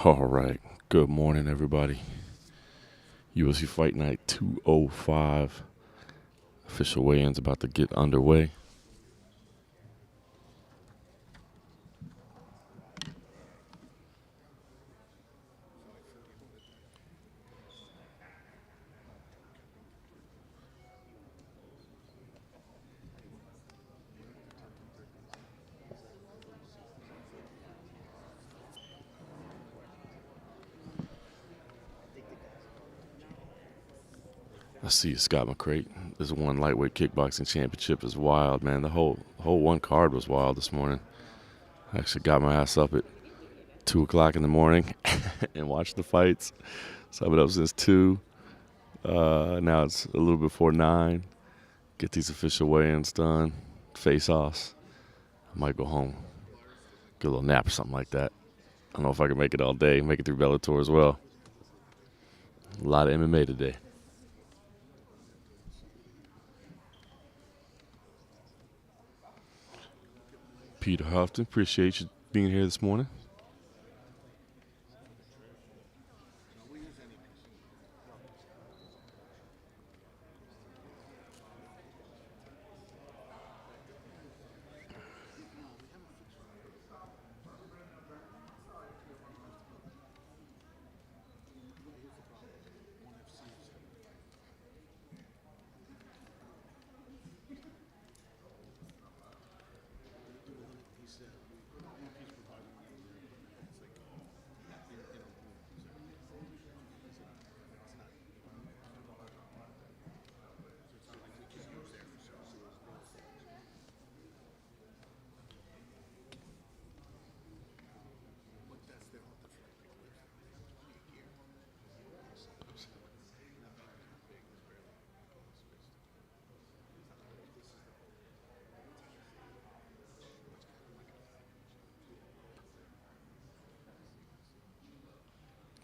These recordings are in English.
All right. Good morning, everybody. UFC Fight Night 205. Official weigh-ins about to get underway. I see you, Scott McCrate. This one lightweight kickboxing championship is wild, man. The whole one card was wild this morning. I actually got my ass up at 2 o'clock in the morning and watched the fights. So I've been up since 2. Now it's a little before 9. Get these official weigh-ins done. Face-offs. I might go home. Get a little nap or something like that. I don't know if I can make it all day. Make it through Bellator as well. A lot of MMA today. Peter Houghton, appreciate you being here this morning.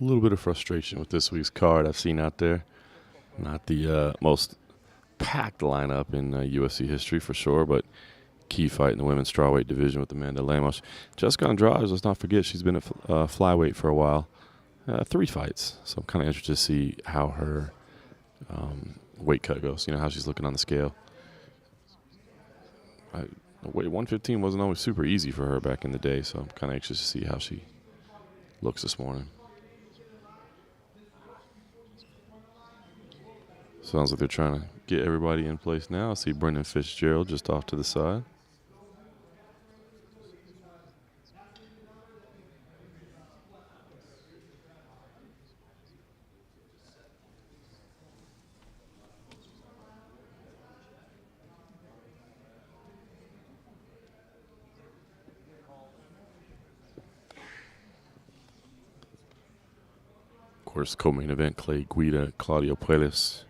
A little bit of frustration with this week's card I've seen out there. Not the most packed lineup in UFC history for sure, but key fight in the women's strawweight division with Amanda Lemos. Jessica Andrade, let's not forget, she's been a flyweight for a while. 3 fights, so I'm kind of interested to see how her weight cut goes, how she's looking on the scale. Weight 115 wasn't always super easy for her back in the day, so I'm kind of anxious to see how she looks this morning. Sounds like they're trying to get everybody in place now. I see Brendan Fitzgerald just off to the side. Of course, co-main event, Clay Guida, Claudio Puelles.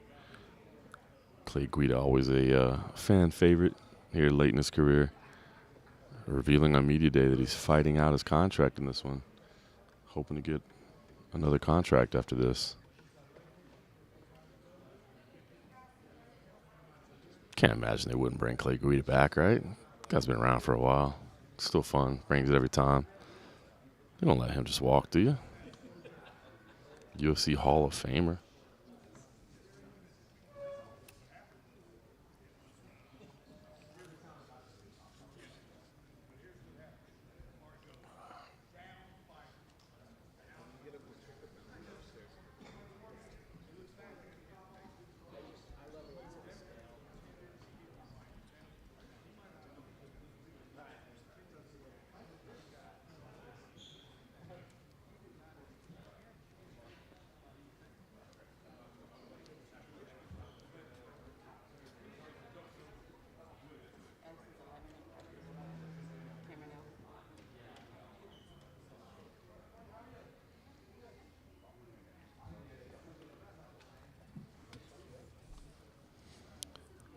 Clay Guida, always a fan favorite here late in his career. Revealing on media day that he's fighting out his contract in this one. Hoping to get another contract after this. Can't imagine they wouldn't bring Clay Guida back, right? Guy's been around for a while. Still fun. Brings it every time. You don't let him just walk, do you? UFC Hall of Famer.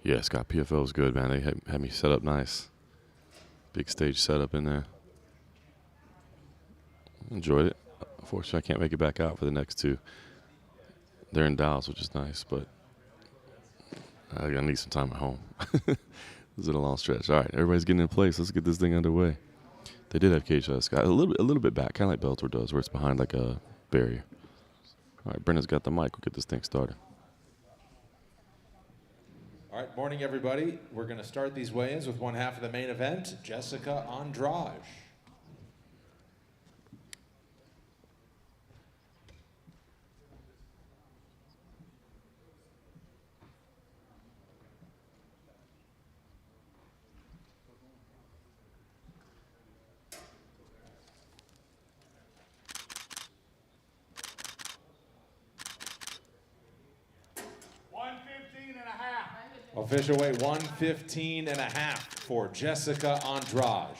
Yeah, Scott, PFL was good, man. They had me set up nice. Big stage setup in there. Enjoyed it. Unfortunately, I can't make it back out for the next 2. They're in Dallas, which is nice, but I need some time at home. This is a long stretch. All right, everybody's getting in place. Let's get this thing underway. They did have cage Scott. A little bit back, kind of like Bellator does, where it's behind like a barrier. All right, Brendan's got the mic. We'll get this thing started. All right, morning everybody. We're going to start these weigh-ins with one half of the main event, Jessica Andrade. Official weight 115 and a half for Jessica Andrade.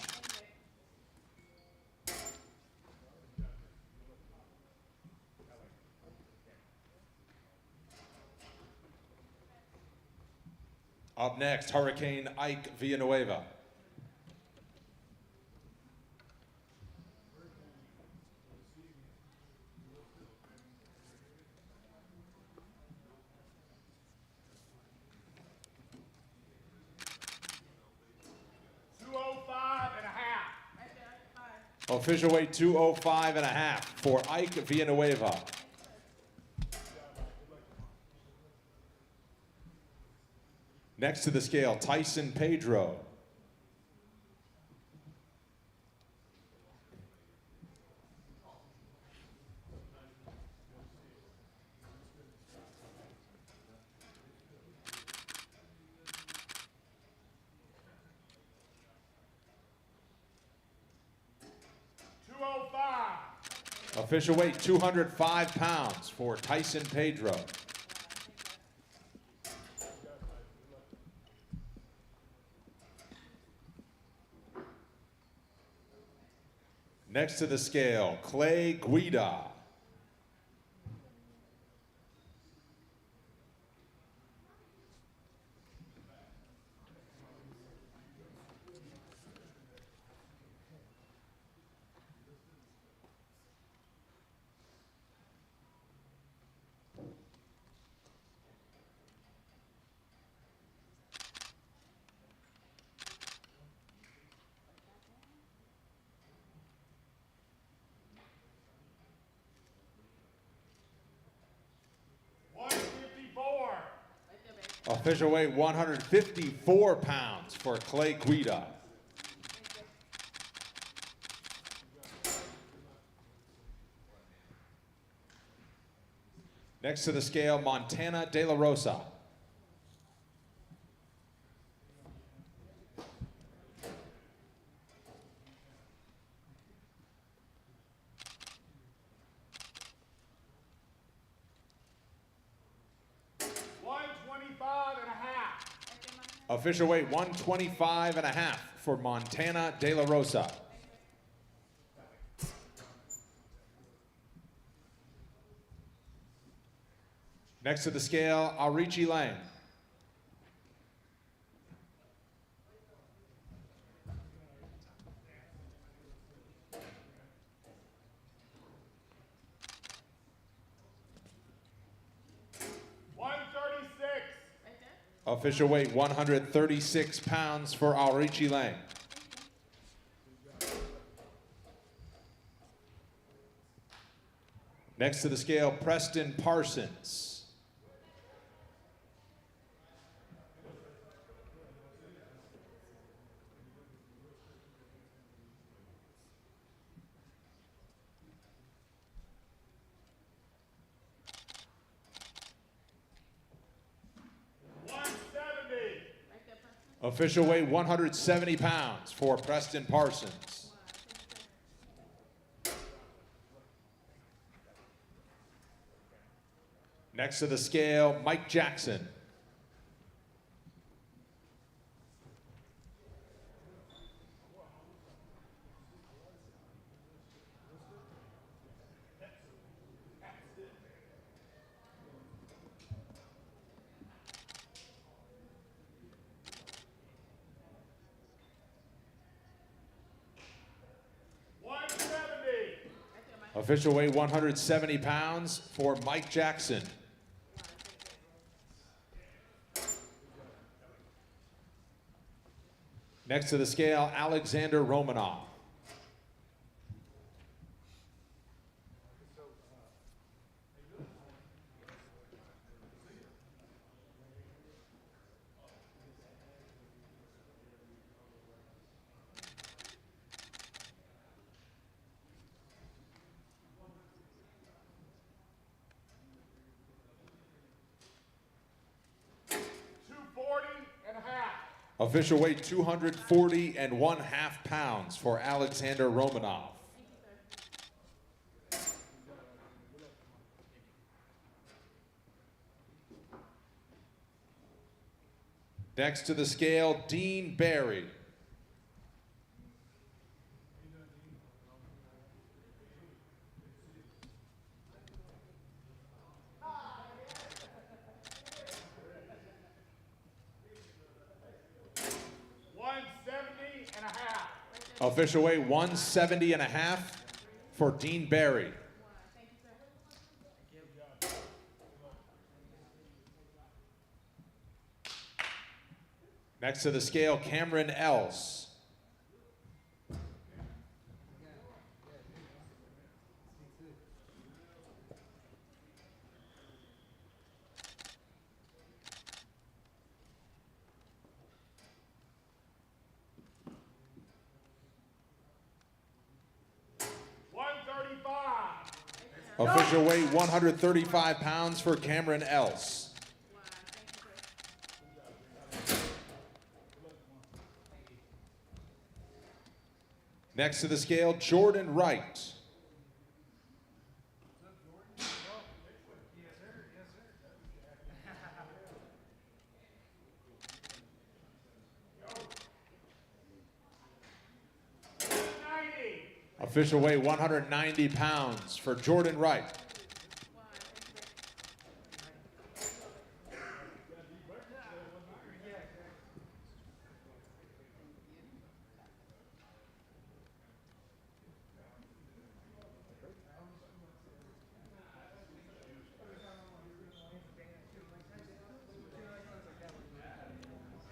Up next, Hurricane Ike Villanueva. Official weight 205 and a half for Ike Villanueva. Next to the scale, Tyson Pedro. Official weight 205 pounds for Tyson Pedro. Next to the scale, Clay Guida. Official weight 154 pounds for Clay Guida. Next to the scale, Montana De La Rosa. Official weight 125 and a half for Montana De La Rosa. Next to the scale, Arichi Lang. Official weight 136 pounds for Arichi Lang. Next to the scale, Preston Parsons. Official weight 170 pounds for Preston Parsons. Next to the scale, Mike Jackson. Official weight 170 pounds for Mike Jackson. Next to the scale, Alexander Romanov. Official weight 240.5 pounds for Alexander Romanov. Next to the scale, Dean Barry. Official weight 170.5 for Dean Barry. Next to the scale, Cameron Els. Official weight 135 pounds for Cameron Els. Next to the scale, Jordan Wright. Official weight 190 pounds for Jordan Wright.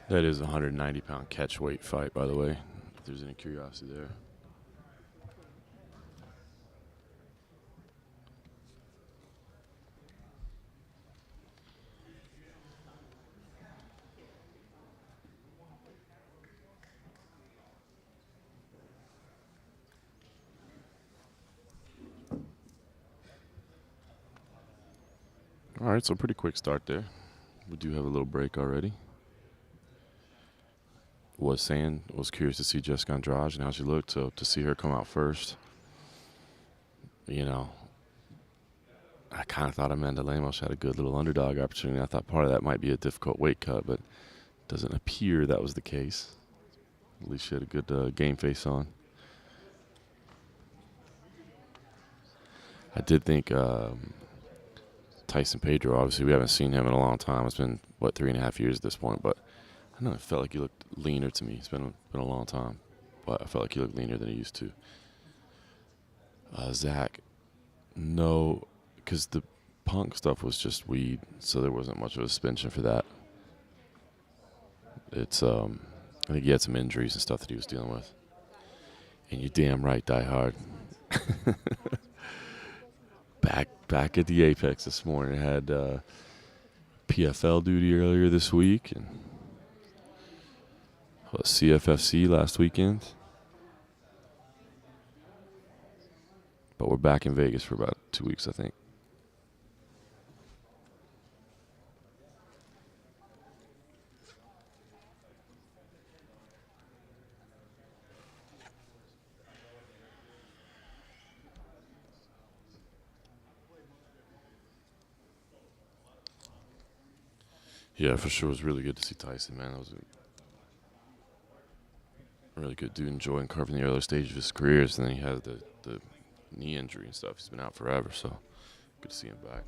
That is a 190-pound catch weight fight, by the way, if there's any curiosity there. All right, so pretty quick start there. We do have a little break already. Was curious to see Jessica Andrade and how she looked, so to see her come out first, you know, I kind of thought Amanda Lemos had a good little underdog opportunity. I thought part of that might be a difficult weight cut, but it doesn't appear that was the case. At least she had a good game face on. I did think Tyson Pedro, obviously we haven't seen him in a long time. It's been, what, 3.5 years at this point, but I don't know, it felt like he looked leaner to me. It's been a long time, but I felt like he looked leaner than he used to. Zach, no, because the Punk stuff was just weed, so there wasn't much of a suspension for that. It's I think he had some injuries and stuff that he was dealing with. And you're damn right, Die Hard. Back at the Apex this morning. Had PFL duty earlier this week and CFFC last weekend. But we're back in Vegas for about 2 weeks, I think. Yeah, for sure. It was really good to see Tyson, man. That was a really good dude, enjoying carving the early stage of his career. And then he had the knee injury and stuff. He's been out forever, so good to see him back.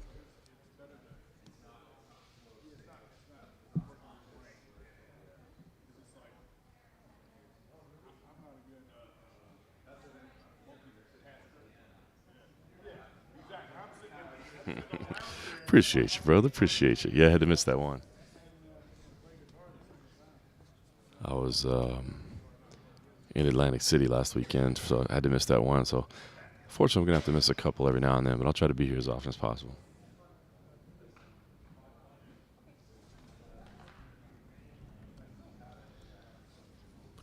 Appreciate you, brother. Appreciate you. Yeah, I had to miss that one. I was in Atlantic City last weekend, so I had to miss that one. So, fortunately, I'm going to have to miss a couple every now and then, but I'll try to be here as often as possible.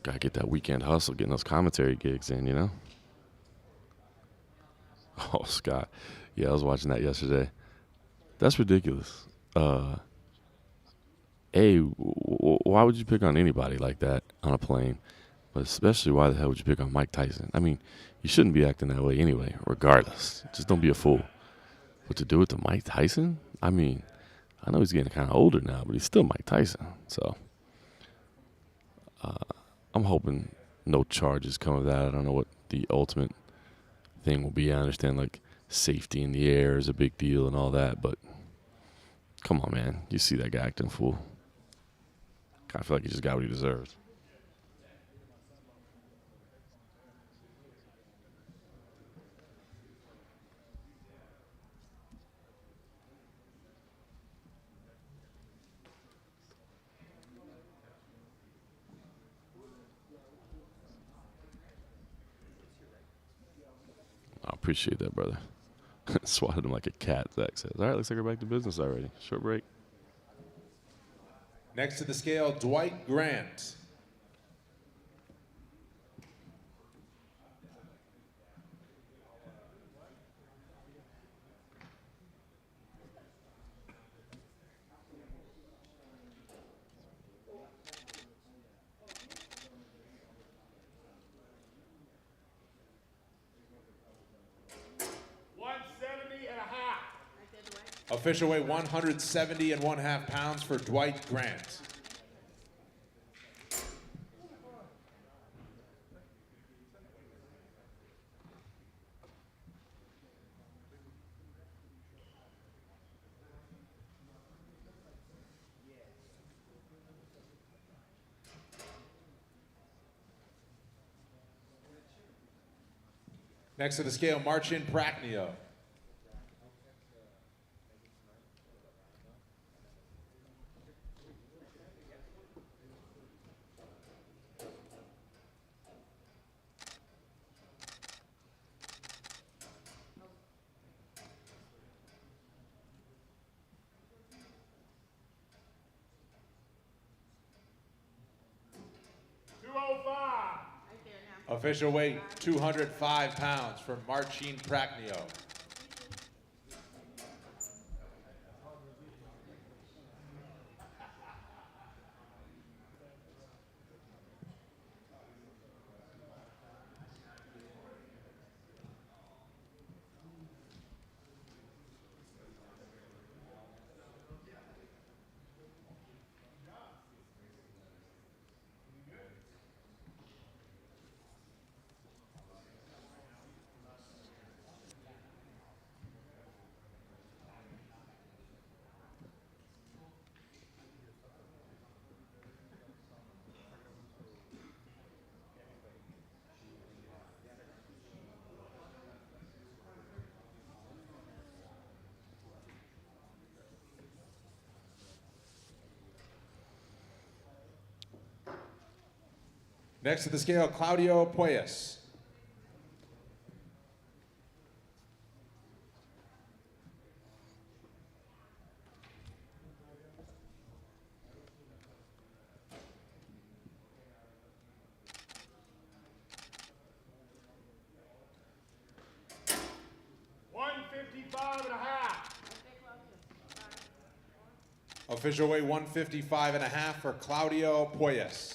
Gotta get that weekend hustle, getting those commentary gigs in, you know? Oh, Scott. Yeah, I was watching that yesterday. That's ridiculous. A, why would you pick on anybody like that on a plane? But especially, why the hell would you pick on Mike Tyson? I mean, you shouldn't be acting that way anyway, regardless. Just don't be a fool. But to do it to Mike Tyson? I mean, I know he's getting kind of older now, but he's still Mike Tyson. So I'm hoping no charges come of that. I don't know what the ultimate thing will be. I understand, like, safety in the air is a big deal and all that, but come on, man. You see that guy acting a fool. Kind of feel like he just got what he deserves. I appreciate that, brother. Swatted him like a cat, Zach says. All right, looks like we're back to business already. Short break. Next to the scale, Dwight Grant. Official weight 170.5 pounds for Dwight Grant. Next to the scale, Marcin Prachnio. Official weight 205 pounds for Marcin Prachnio. Next to the scale, Claudio Puelles. Official weight 155.5 for Claudio Puelles.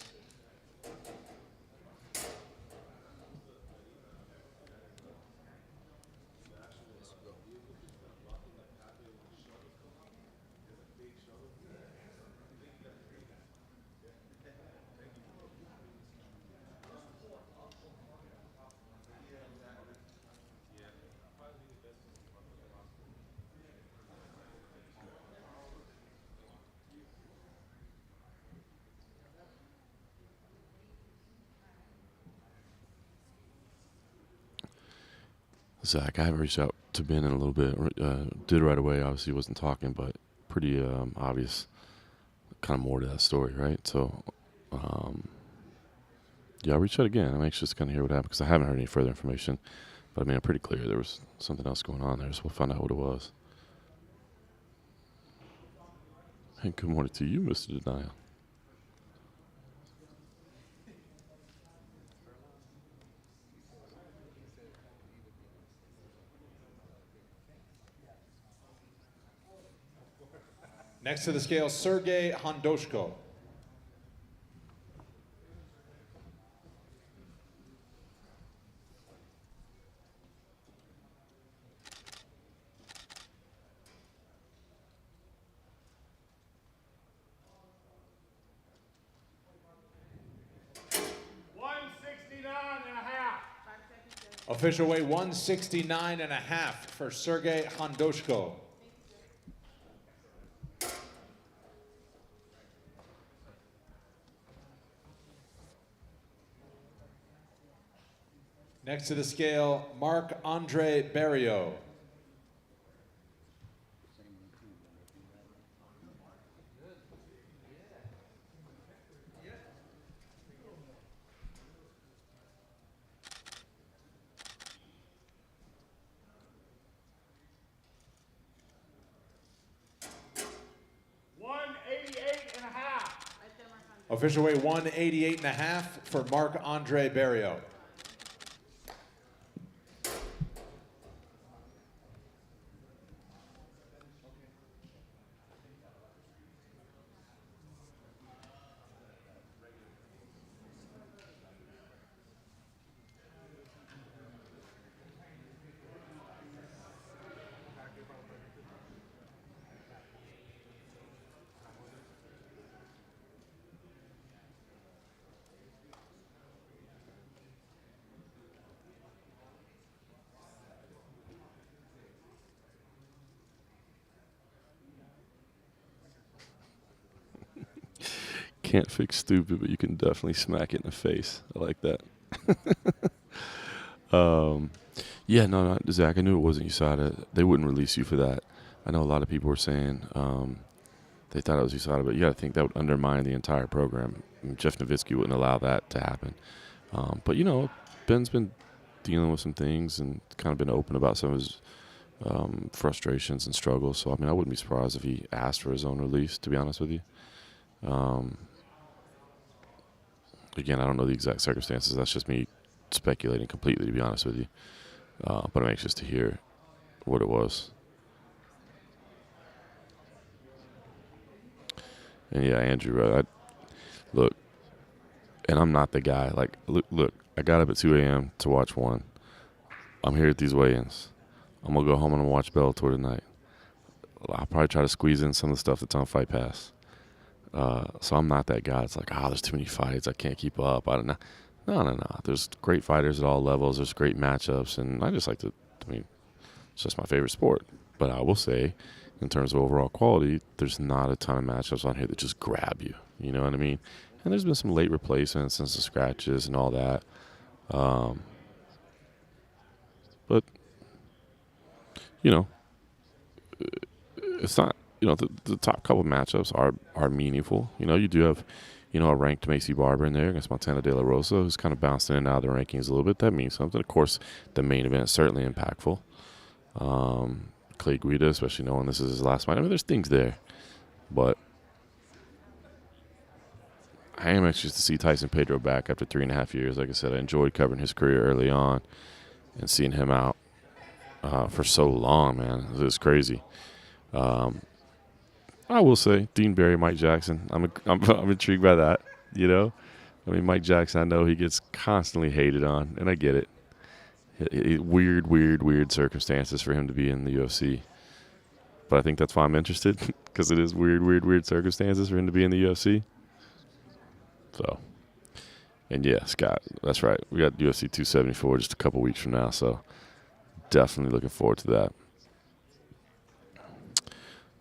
Zach, I haven't reached out to Ben in a little bit. Did right away. Obviously, wasn't talking, but pretty obvious. Kind of more to that story, right? So, yeah, I'll reach out again. I'm anxious to kind of hear what happened because I haven't heard any further information. But I mean, I'm pretty clear there was something else going on there, so we'll find out what it was. And good morning to you, Mr. Denial. Next to the scale, Sergey Hondoshko. Official weight 169.5 for Sergey Hondoshko. Next to the scale, Marc-Andre Barrios. Official weight 188.5 for Marc-Andre Barrios. Can't fix stupid, but you can definitely smack it in the face. I like that. Yeah, no, Zach, I knew it wasn't USADA. They wouldn't release you for that. I know a lot of people were saying they thought it was USADA, but you got to think that would undermine the entire program. I mean, Jeff Nowitzki wouldn't allow that to happen. But, you know, Ben's been dealing with some things and kind of been open about some of his frustrations and struggles. So, I mean, I wouldn't be surprised if he asked for his own release, to be honest with you. Again, I don't know the exact circumstances. That's just me speculating completely, to be honest with you. But I'm anxious to hear what it was. And yeah, Andrew, look, and I'm not the guy. Like, look, I got up at 2 a.m. to watch one. I'm here at these weigh-ins. I'm going to go home and watch Bellator tonight. I'll probably try to squeeze in some of the stuff that's on Fight Pass. So I'm not that guy. It's like, there's too many fights. I can't keep up. I don't know. No. There's great fighters at all levels. There's great matchups. And I just like to, it's just my favorite sport. But I will say, in terms of overall quality, there's not a ton of matchups on here that just grab you. You know what I mean? And there's been some late replacements and some scratches and all that. But, you know, it's not, the top couple matchups are meaningful. You know, you do have, a ranked Macy Barber in there against Montana De La Rosa, who's kind of bounced in and out of the rankings a little bit. That means something. Of course, the main event is certainly impactful. Clay Guida, especially knowing this is his last fight. I mean, there's things there. But I am anxious to see Tyson Pedro back after 3.5 years. Like I said, I enjoyed covering his career early on and seeing him out for so long, man. It was crazy. I will say, Dean Barry, Mike Jackson. I'm intrigued by that. I mean, Mike Jackson. I know he gets constantly hated on, and I get it. Weird circumstances for him to be in the UFC. But I think that's why I'm interested, because it is weird circumstances for him to be in the UFC. So, and yeah, Scott, that's right. We got UFC 274 just a couple weeks from now, so definitely looking forward to that.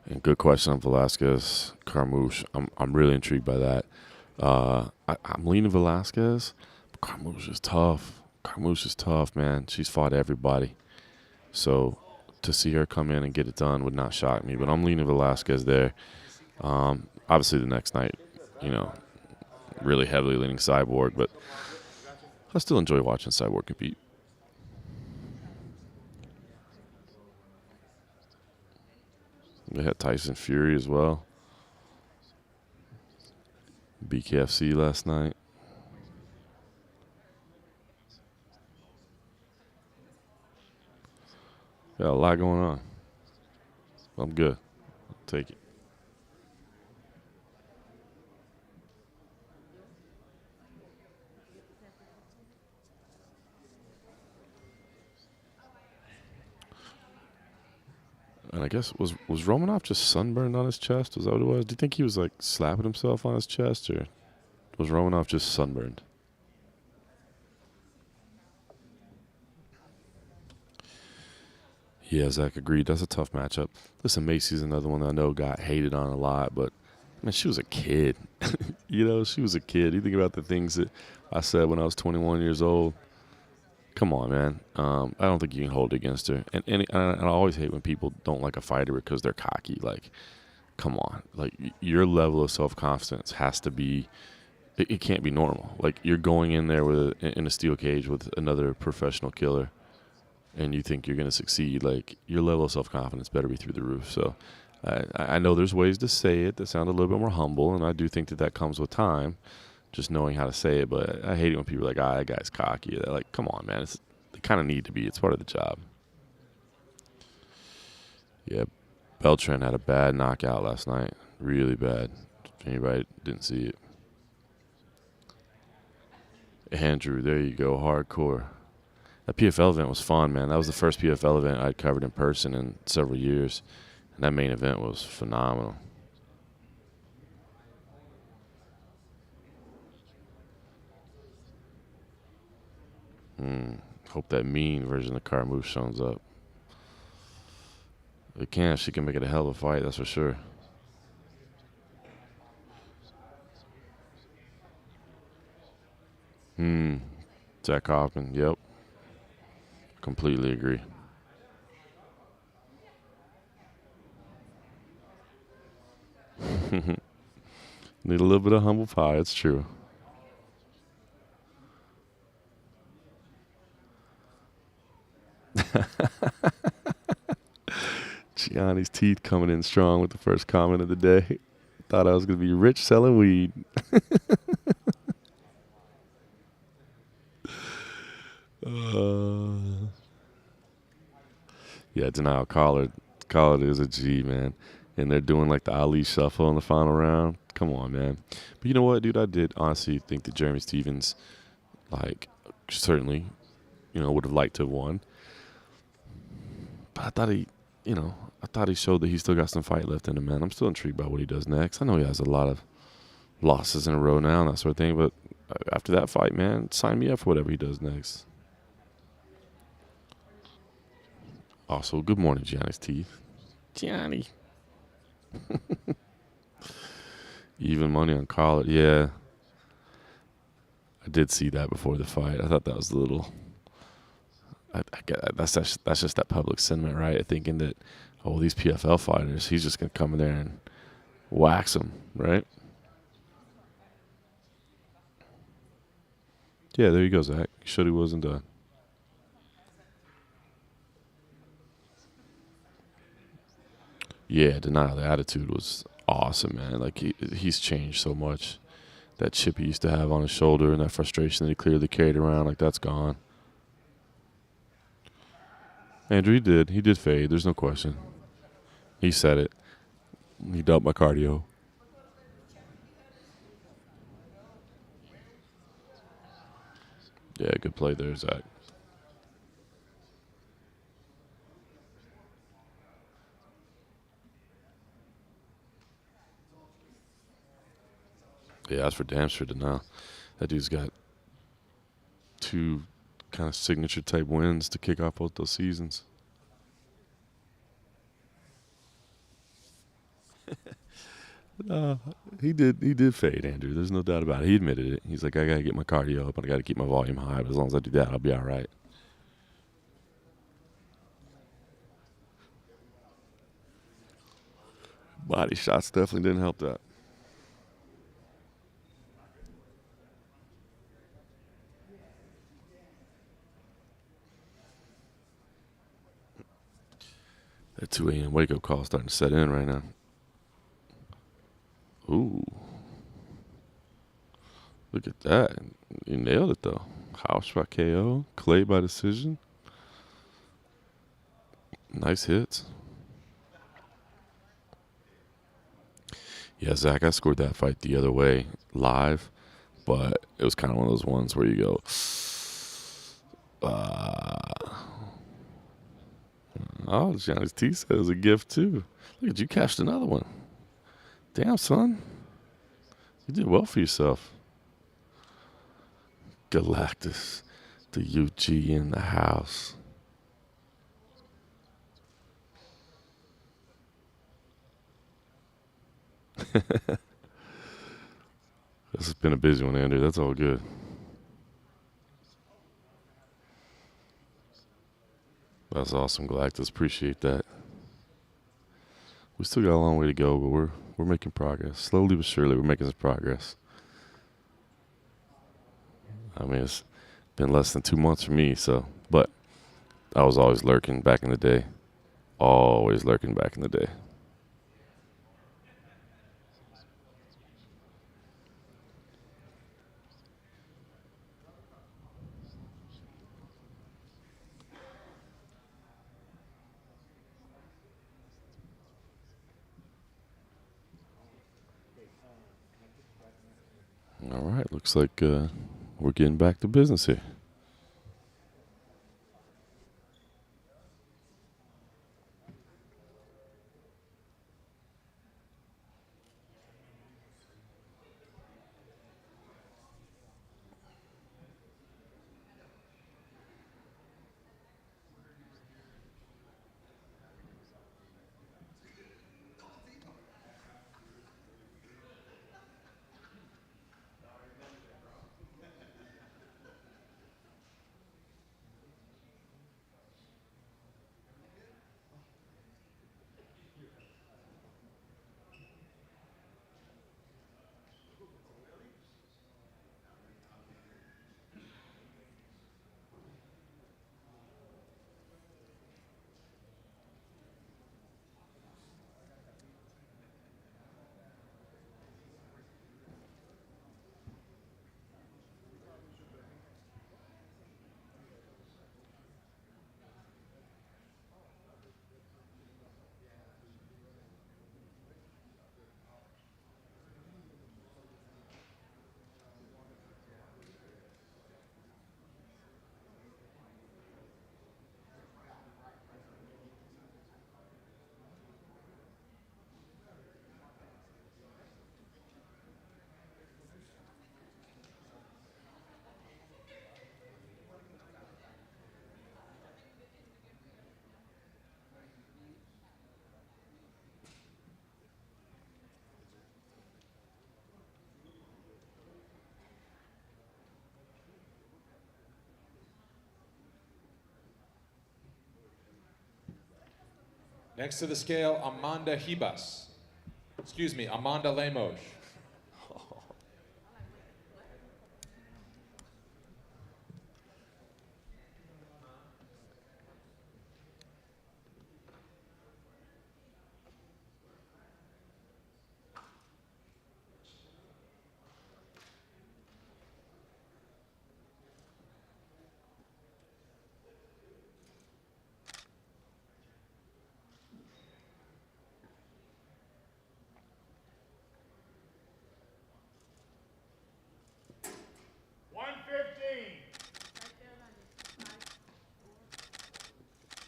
And good question on Velasquez, Carmouche. I'm really intrigued by that. I'm leaning Velasquez, but Carmouche is tough. Carmouche is tough, man. She's fought everybody. So to see her come in and get it done would not shock me. But I'm leaning Velasquez there. Obviously the next night, really heavily leaning Cyborg, but I still enjoy watching Cyborg compete. They had Tyson Fury as well. BKFC last night. Got a lot going on. I'm good. I'll take it. And I guess was Romanov just sunburned on his chest? Was that what it was? Do you think he was like slapping himself on his chest, or was Romanov just sunburned? Yeah, Zach agreed. That's a tough matchup. Listen, Macy's another one I know got hated on a lot, but man, she was a kid. She was a kid. You think about the things that I said when I was 21 years old. Come on, man. I don't think you can hold it against her. And I always hate when people don't like a fighter because they're cocky. Like, come on. Like, your level of self-confidence has to be – it can't be normal. Like, you're going in there in a steel cage with another professional killer, and you think you're going to succeed. Like, your level of self-confidence better be through the roof. So I know there's ways to say it that sound a little bit more humble, and I do think that comes with time, just knowing how to say it. But I hate it when people are like, that guy's cocky. They're like, come on, man. They kind of need to be. It's part of the job. Yeah, Beltran had a bad knockout last night. Really bad. If anybody didn't see it. Andrew, there you go. Hardcore. That PFL event was fun, man. That was the first PFL event I'd covered in person in several years. And that main event was phenomenal. Hope that mean version of Carmouche shows up. If it can, she can make it a hell of a fight, that's for sure. Zach Hoffman, yep. Completely agree. Need a little bit of humble pie, it's true. Gianni's teeth coming in strong with the first comment of the day. Thought I was going to be rich selling weed. Yeah, Denial Collard is a G, man. And they're doing like the Ali shuffle in the final round. Come on, man. But you know what, dude? I did honestly think that Jeremy Stevens, like, certainly, would have liked to have won. But I thought he showed that he still got some fight left in him, man. I'm still intrigued by what he does next. I know he has a lot of losses in a row now and that sort of thing, but after that fight, man, sign me up for whatever he does next. Also, good morning, Gianni's teeth. Gianni. Even money on Collard. Yeah. I did see that before the fight. I thought that was a little... I get that's just that public sentiment, right? Thinking that, these PFL fighters, he's just going to come in there and wax them, right? Yeah, there you go, Zach. He showed he wasn't done. Yeah, Denial. The attitude was awesome, man. Like, he's changed so much. That chip he used to have on his shoulder and that frustration that he clearly carried around, like, that's gone. Andrew, he did fade. There's no question. He said it. He dumped my cardio. Yeah, good play there, Zach. Yeah, that's for damn sure Denial. That dude's got 2 kind of signature type wins to kick off both those seasons. He did fade, Andrew. There's no doubt about it. He admitted it. He's like, I gotta get my cardio up and I gotta keep my volume high. But as long as I do that, I'll be all right. Body shots definitely didn't help that. That 2 a.m. wake-up call is starting to set in right now. Ooh. Look at that. You nailed it, though. House by KO. Clay by decision. Nice hits. Yeah, Zach, I scored that fight the other way live, but it was kind of one of those ones where you go, Oh, Johnny's T said it was a gift too. Look at you, cashed another one. Damn, son. You did well for yourself. Galactus, the UG in the house. This has been a busy one, Andrew. That's all good. That's awesome, Galactus. Appreciate that. We still got a long way to go, but we're making progress. Slowly but surely, we're making some progress. I mean, it's been less than 2 months for me, but I was always lurking back in the day. Always lurking back in the day. All right, looks like we're getting back to business here. Next to the scale, Amanda Lemos.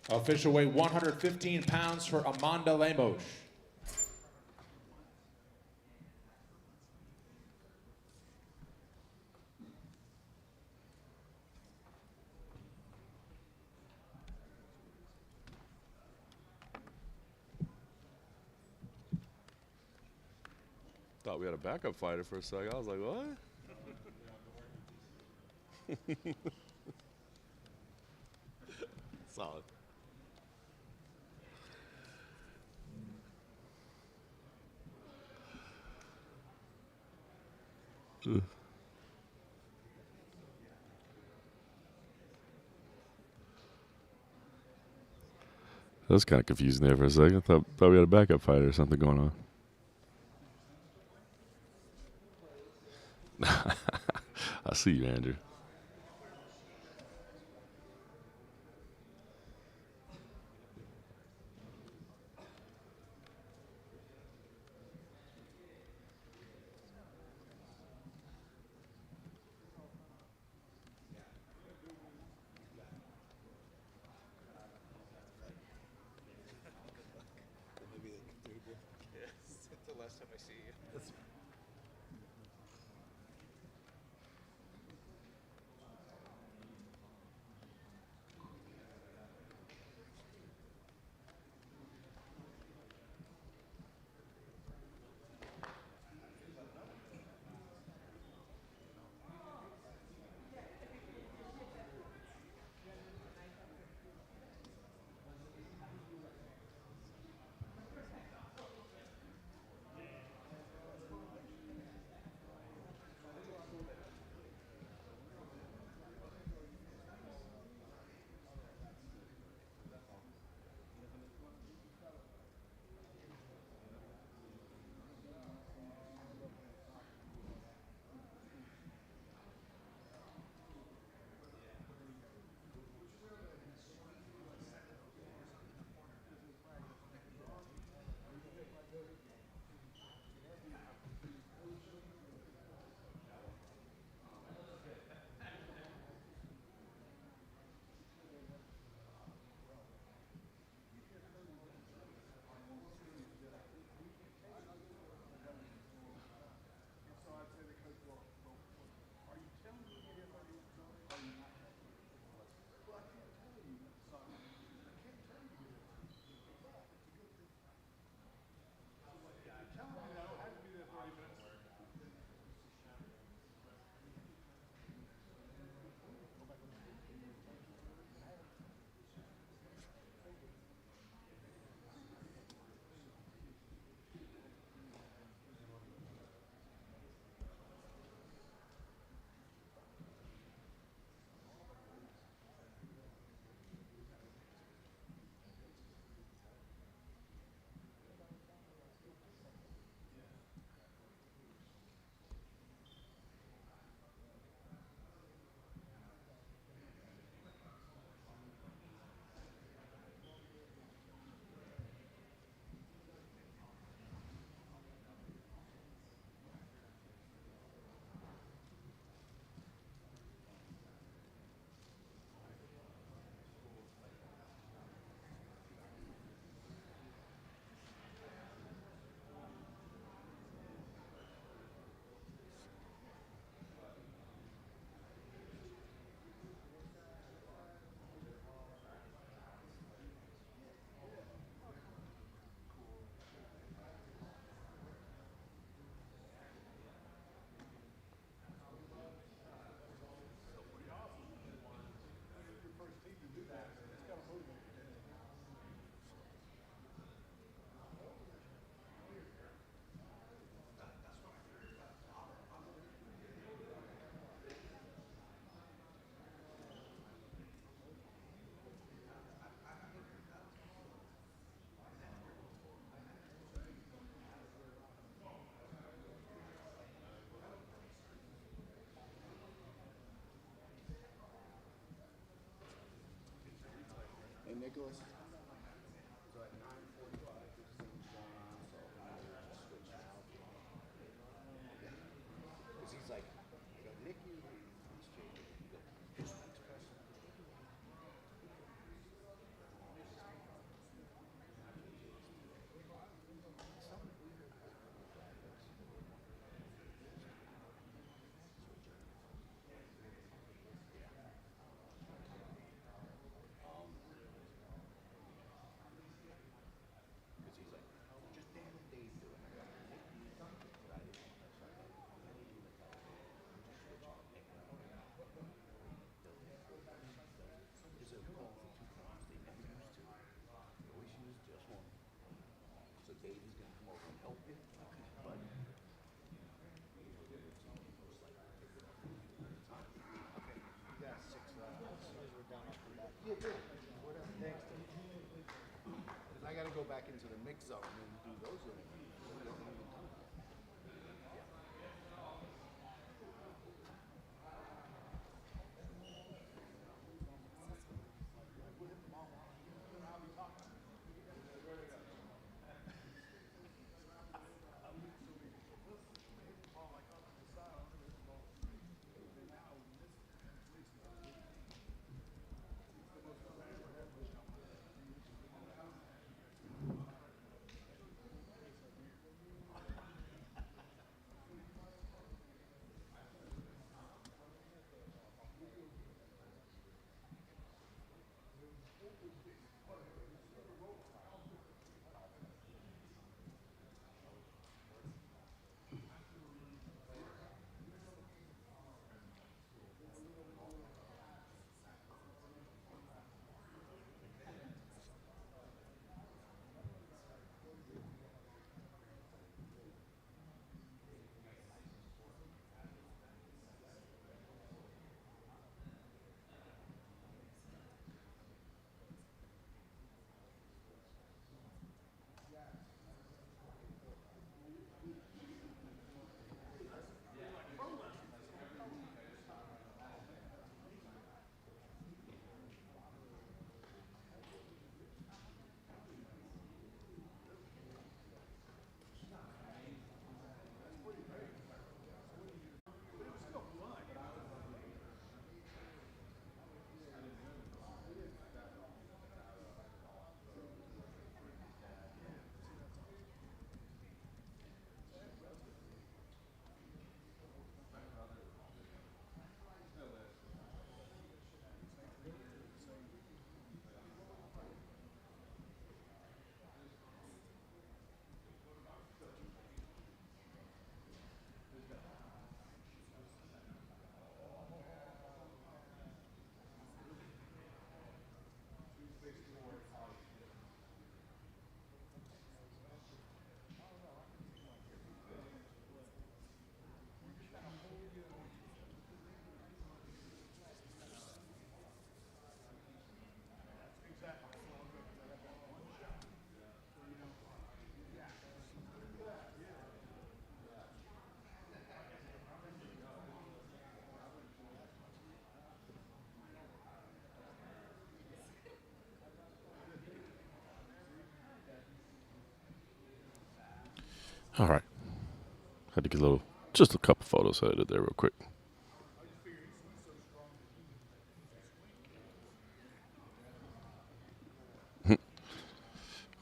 Official weight 115 pounds for Amanda Lemos. Thought we had a backup fighter for a second. I was like, what? Solid. That was kind of confusing there for a second. Thought we had a backup fighter or something going on. I see you, Andrew. the last time I see you. Hey, Nicholas. So at 9:45, this thing's going on, so I'm gonna just switch out. Yeah. Because he's like, I go, Nicky, he's changing. He goes, just express it. Because he's like, just damn it, Dave do it. I go, Nicky, but I didn't want that. So I go, I'm going to do the telephone. I'm just switching to Nick. Because they'll call for 2 times. They never used to. They always use just one. So Dave is going to come over and help you. But Okay, you got 6 left. As soon as we're done, I'll come back. yeah, good. What else? Thanks. Because I got to go back into the mix zone and do those interviews. So we haven't even done that. All right. Had to get just a couple photos edited there real quick.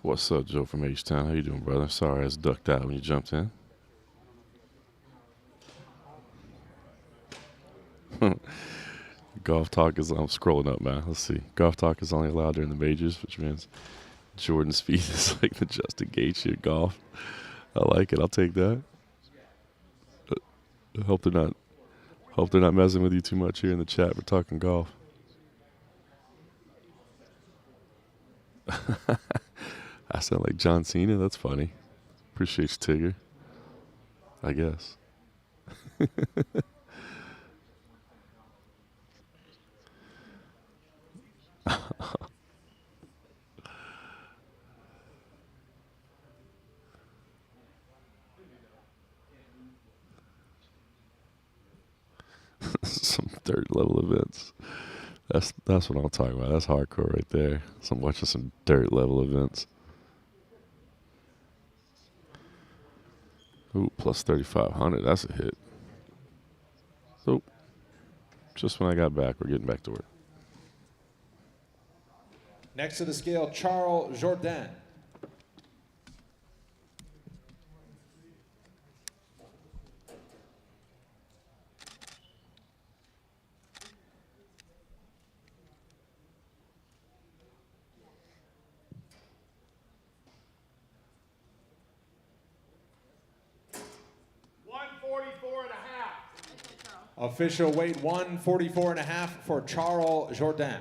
What's up, Joe from H-Town? How you doing, brother? Sorry I was ducked out when you jumped in. Golf talk is, I'm scrolling up, man. Let's see. Golf talk is only allowed during the majors, which means Jordan's feet is like the Justin Gaethje of golf. I like it. I'll take that. I hope they're not messing with you too much here in the chat. We're talking golf. I sound like John Cena. That's funny. Appreciate you, Tigger. I guess. Some third level events. That's what I'm talking about. That's hardcore right there. So I'm watching some dirt level events. Ooh, plus 3,500. That's a hit. So, just when I got back, we're getting back to work. Next to the scale, Charles Jourdain. Official weight 144.5 for Charles Jourdain.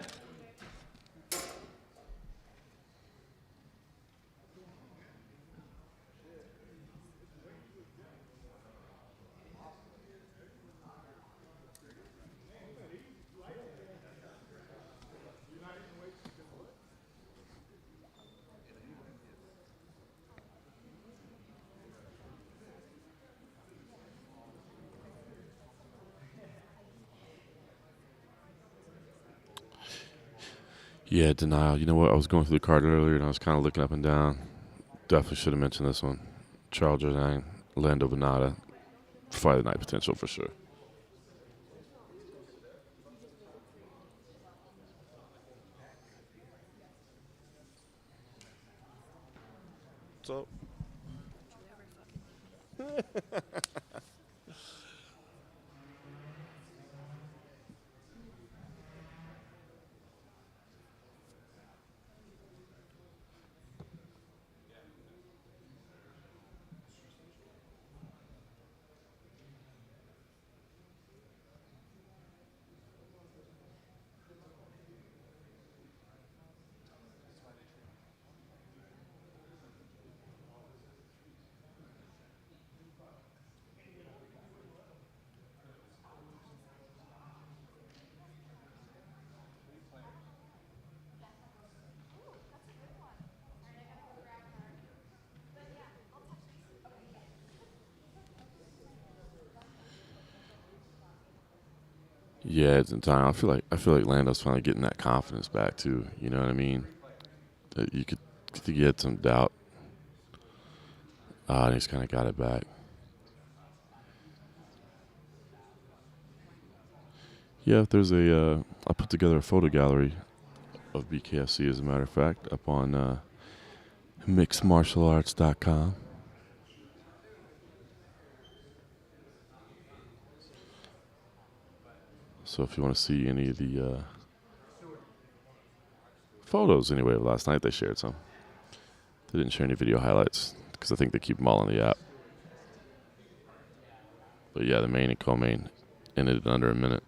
Yeah, denial. You know what? I was going through the card earlier and I was kind of looking up and down. Definitely should have mentioned this one. Charles Jourdain, Lando Venata. Fight Night potential for sure. What's up? Yeah, it's in time. I feel like Lando's finally getting that confidence back too. You know what I mean? That you could get some doubt. And he's kind of got it back. Yeah, there's I put together a photo gallery of BKFC, as a matter of fact, up on mixedmartialarts.com. So if you want to see any of the photos, anyway, of last night, they shared some. They didn't share any video highlights because I think they keep them all on the app. But yeah, the main and co-main ended in under a minute.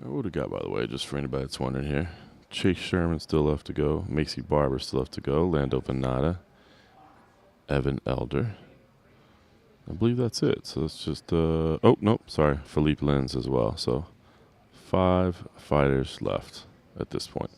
What do we got, by the way, just for anybody that's wondering here? Chase Sherman still left to go. Macy Barber still left to go. Lando Venata. Evan Elder. I believe that's it. So it's just, oh, nope, sorry. Philippe Lins as well. So 5 fighters left at this point.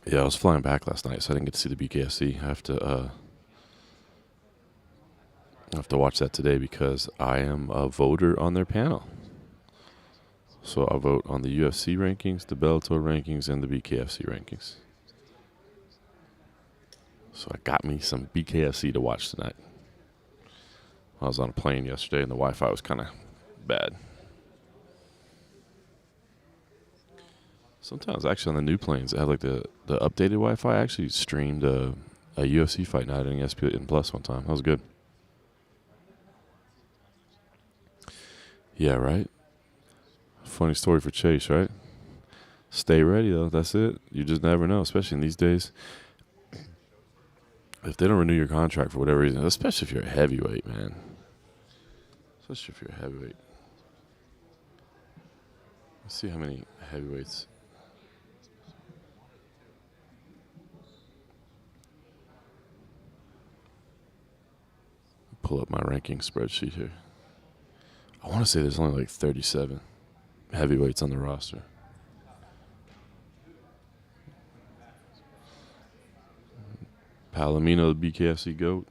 Yeah, I was flying back last night, so I didn't get to see the BKFC. I have to watch that today because I am a voter on their panel. So I'll vote on the UFC rankings, the Bellator rankings, and the BKFC rankings. So I got me some BKFC to watch tonight. I was on a plane yesterday, and the Wi-Fi was kind of bad. Sometimes, actually, on the new planes, they have like the updated Wi-Fi. I actually streamed a UFC Fight Night on ESPN Plus one time. That was good. Yeah, right? Funny story for Chase, right? Stay ready, though. That's it. You just never know, especially in these days. If they don't renew your contract for whatever reason, especially if you're a heavyweight, man. Especially if you're a heavyweight. Let's see how many heavyweights. Pull up my ranking spreadsheet here. I want to say there's only like 37 heavyweights on the roster. Palomino, the BKFC GOAT.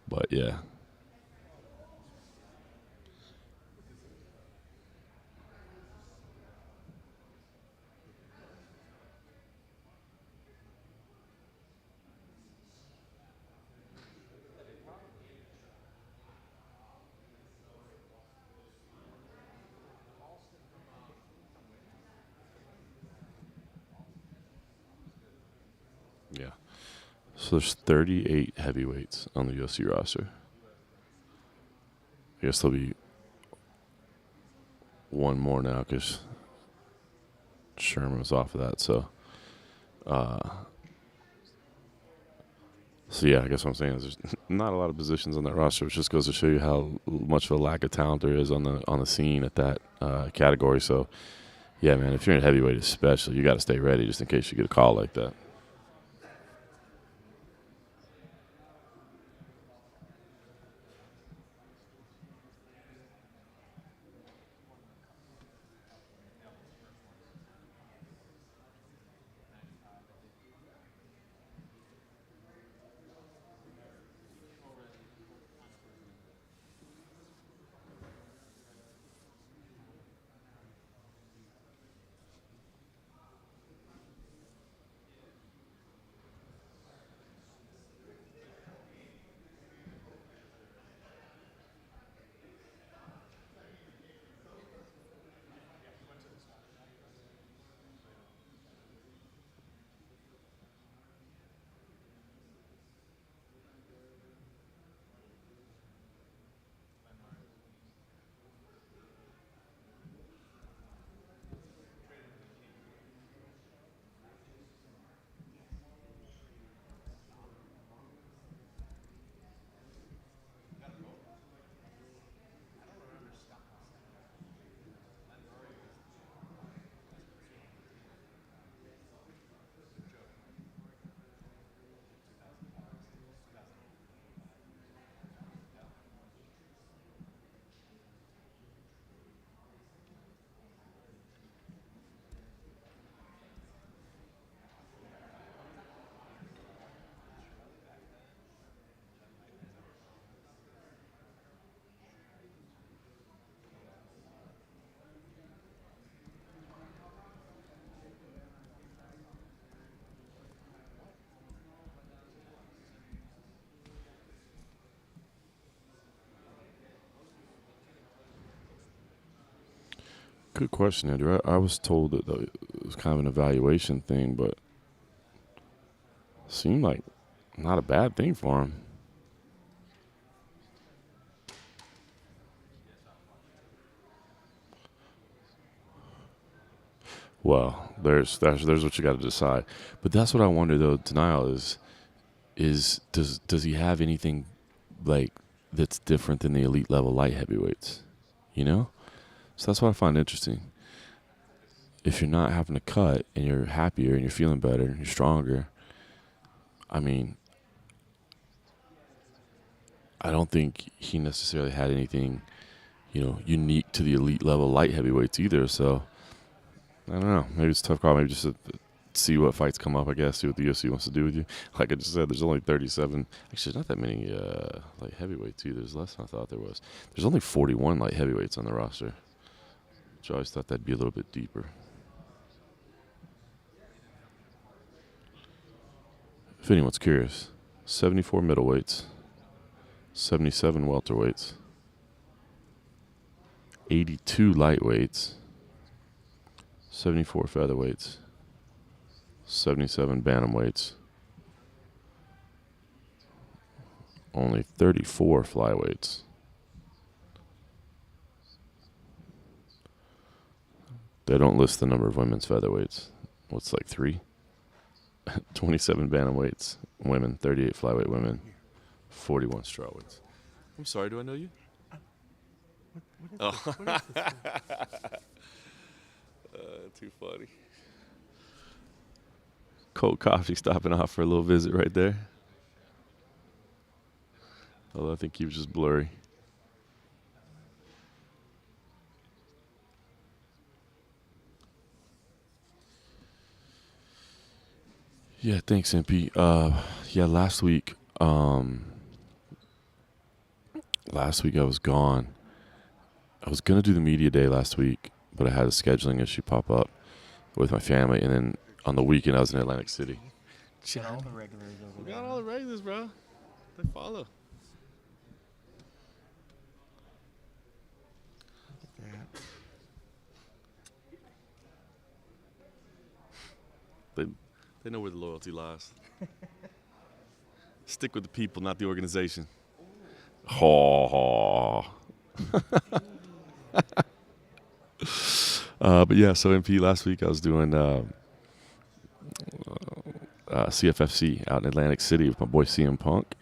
But yeah. Yeah. So there's 38 heavyweights on the UFC roster. I guess there'll be one more now because Sherman was off of that. So yeah, I guess what I'm saying is there's not a lot of positions on that roster, which just goes to show you how much of a lack of talent there is on the scene at that category. So yeah, man, if you're in heavyweight especially, you got to stay ready just in case you get a call like that. Good question, Andrew. I was told that it was kind of an evaluation thing, but it seemed like not a bad thing for him. Well, there's what you got to decide. But that's what I wonder though. Denial is does he have anything like that's different than the elite level light heavyweights? You know, so that's what I find interesting. If you're not having to cut and you're happier and you're feeling better and you're stronger, I mean, I don't think he necessarily had anything, unique to the elite level light heavyweights either. So I don't know. Maybe it's a tough call. Maybe just see what fights come up, I guess, see what the UFC wants to do with you. Like I just said, there's only 37. Actually, there's not that many light heavyweights either. There's less than I thought there was. There's only 41 light heavyweights on the roster, which I always thought that'd be a little bit deeper. If anyone's curious, 74 middleweights, 77 welterweights, 82 lightweights, 74 featherweights, 77 bantamweights, only 34 flyweights. They don't list the number of women's featherweights. What's like 3? 27 bantamweights, women, 38 flyweight women, 41 strawweights. I'm sorry, do I know you? Too funny. Cold coffee stopping off for a little visit right there. Although I think he was just blurry. Yeah, thanks, MP. Last week I was gone. I was going to do the media day last week, but I had a scheduling issue pop up with my family, and then on the weekend I was in Atlantic City. Got all the regulars over We there. got all the regulars, bro. They follow. Yeah. They know where the loyalty lies. Stick with the people, not the organization. Ha. But yeah, so MP, last week I was doing CFFC out in Atlantic City with my boy CM Punk.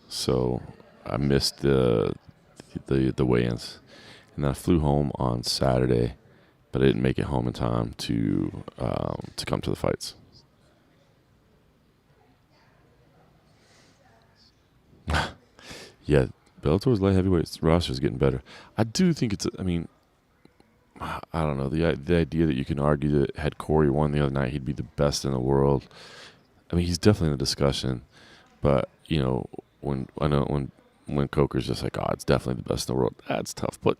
So I missed the weigh-ins, and then I flew home on Saturday, but I didn't make it home in time to come to the fights. Yeah, Bellator's light heavyweight roster is getting better. I do think I don't know, the idea that you can argue that had Corey won the other night, he'd be the best in the world. I mean, he's definitely in the discussion, but when Coker's just like, oh, it's definitely the best in the world, that's tough. But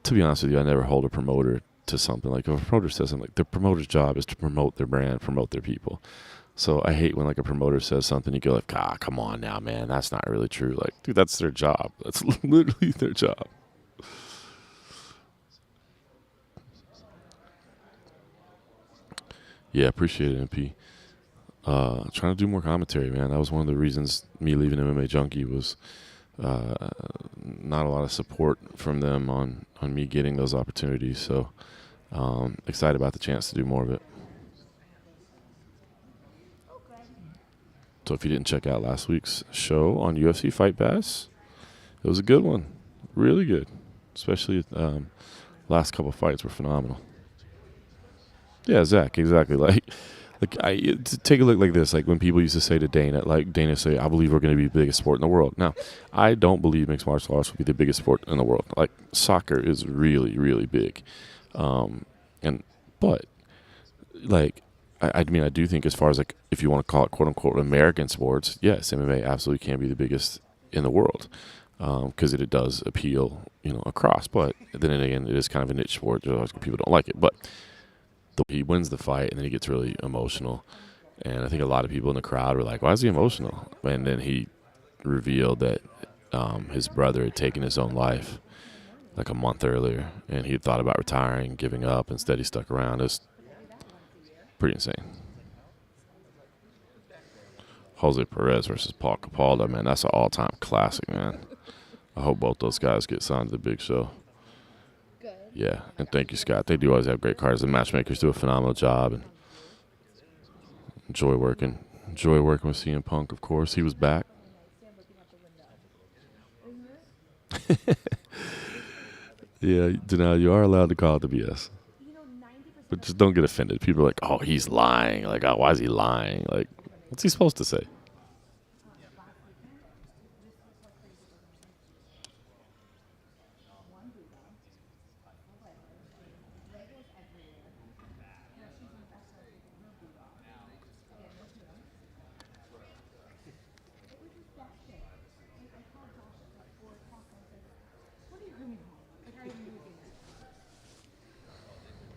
to be honest with you, I never hold a promoter to something. Like if a promoter says something, like the promoter's job is to promote their brand, promote their people. So I hate when like a promoter says something, you go like, come on now, man, that's not really true. Like, dude, that's their job. That's literally their job. Yeah, appreciate it, MP. Trying to do more commentary, man. That was one of the reasons me leaving MMA Junkie was not a lot of support from them on me getting those opportunities. So excited about the chance to do more of it. So if you didn't check out last week's show on UFC Fight Pass, it was a good one. Really good. Especially last couple of fights were phenomenal. Yeah, Zach, exactly. Like take a look like this. Like when people used to say to Dana, say, I believe we're going to be the biggest sport in the world. Now, I don't believe mixed martial arts will be the biggest sport in the world. Like soccer is really, really big. I do think as far as like, if you want to call it quote unquote American sports, yes, MMA absolutely can be the biggest in the world. Because it does appeal, across. But then again, it is kind of a niche sport. People don't like it. But he wins the fight, and then he gets really emotional. And I think a lot of people in the crowd were like, why is he emotional? And then he revealed that his brother had taken his own life like a month earlier, and he had thought about retiring, giving up. Instead, he stuck around. It's pretty insane. Jose Perez versus Paul Capaldo, man, that's an all-time classic, man. I hope both those guys get signed to the big show. Good. Yeah, and thank you, Scott. They do always have great cards. The matchmakers do a phenomenal job, and enjoy working. Enjoy working with CM Punk, of course. He was back. Yeah, Janelle, you are allowed to call it the BS. But just don't get offended. People are like, oh, he's lying. Like, oh, why is he lying? Like, what's he supposed to say?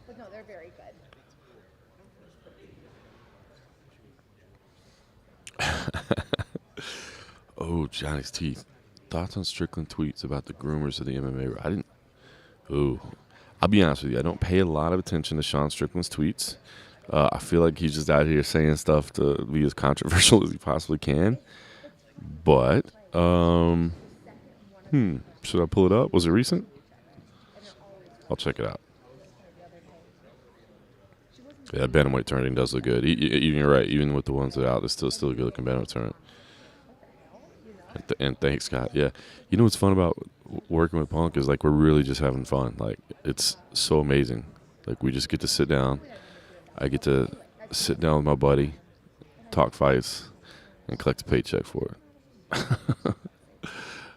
But no, they're very good. Oh, Johnny's teeth. Thoughts on Strickland tweets about the groomers of the MMA? I didn't. Ooh. I'll be honest with you. I don't pay a lot of attention to Sean Strickland's tweets. I feel like he's just out here saying stuff to be as controversial as he possibly can. But, should I pull it up? Was it recent? I'll check it out. Yeah, bantamweight tournament does look good. Even you're right. Even with the ones that are out, it's still a good looking bantamweight tournament. And thanks, Scott. Yeah, you know what's fun about working with Punk is like we're really just having fun. Like it's so amazing. Like we just get to sit down. I get to sit down with my buddy, talk fights, and collect a paycheck for it.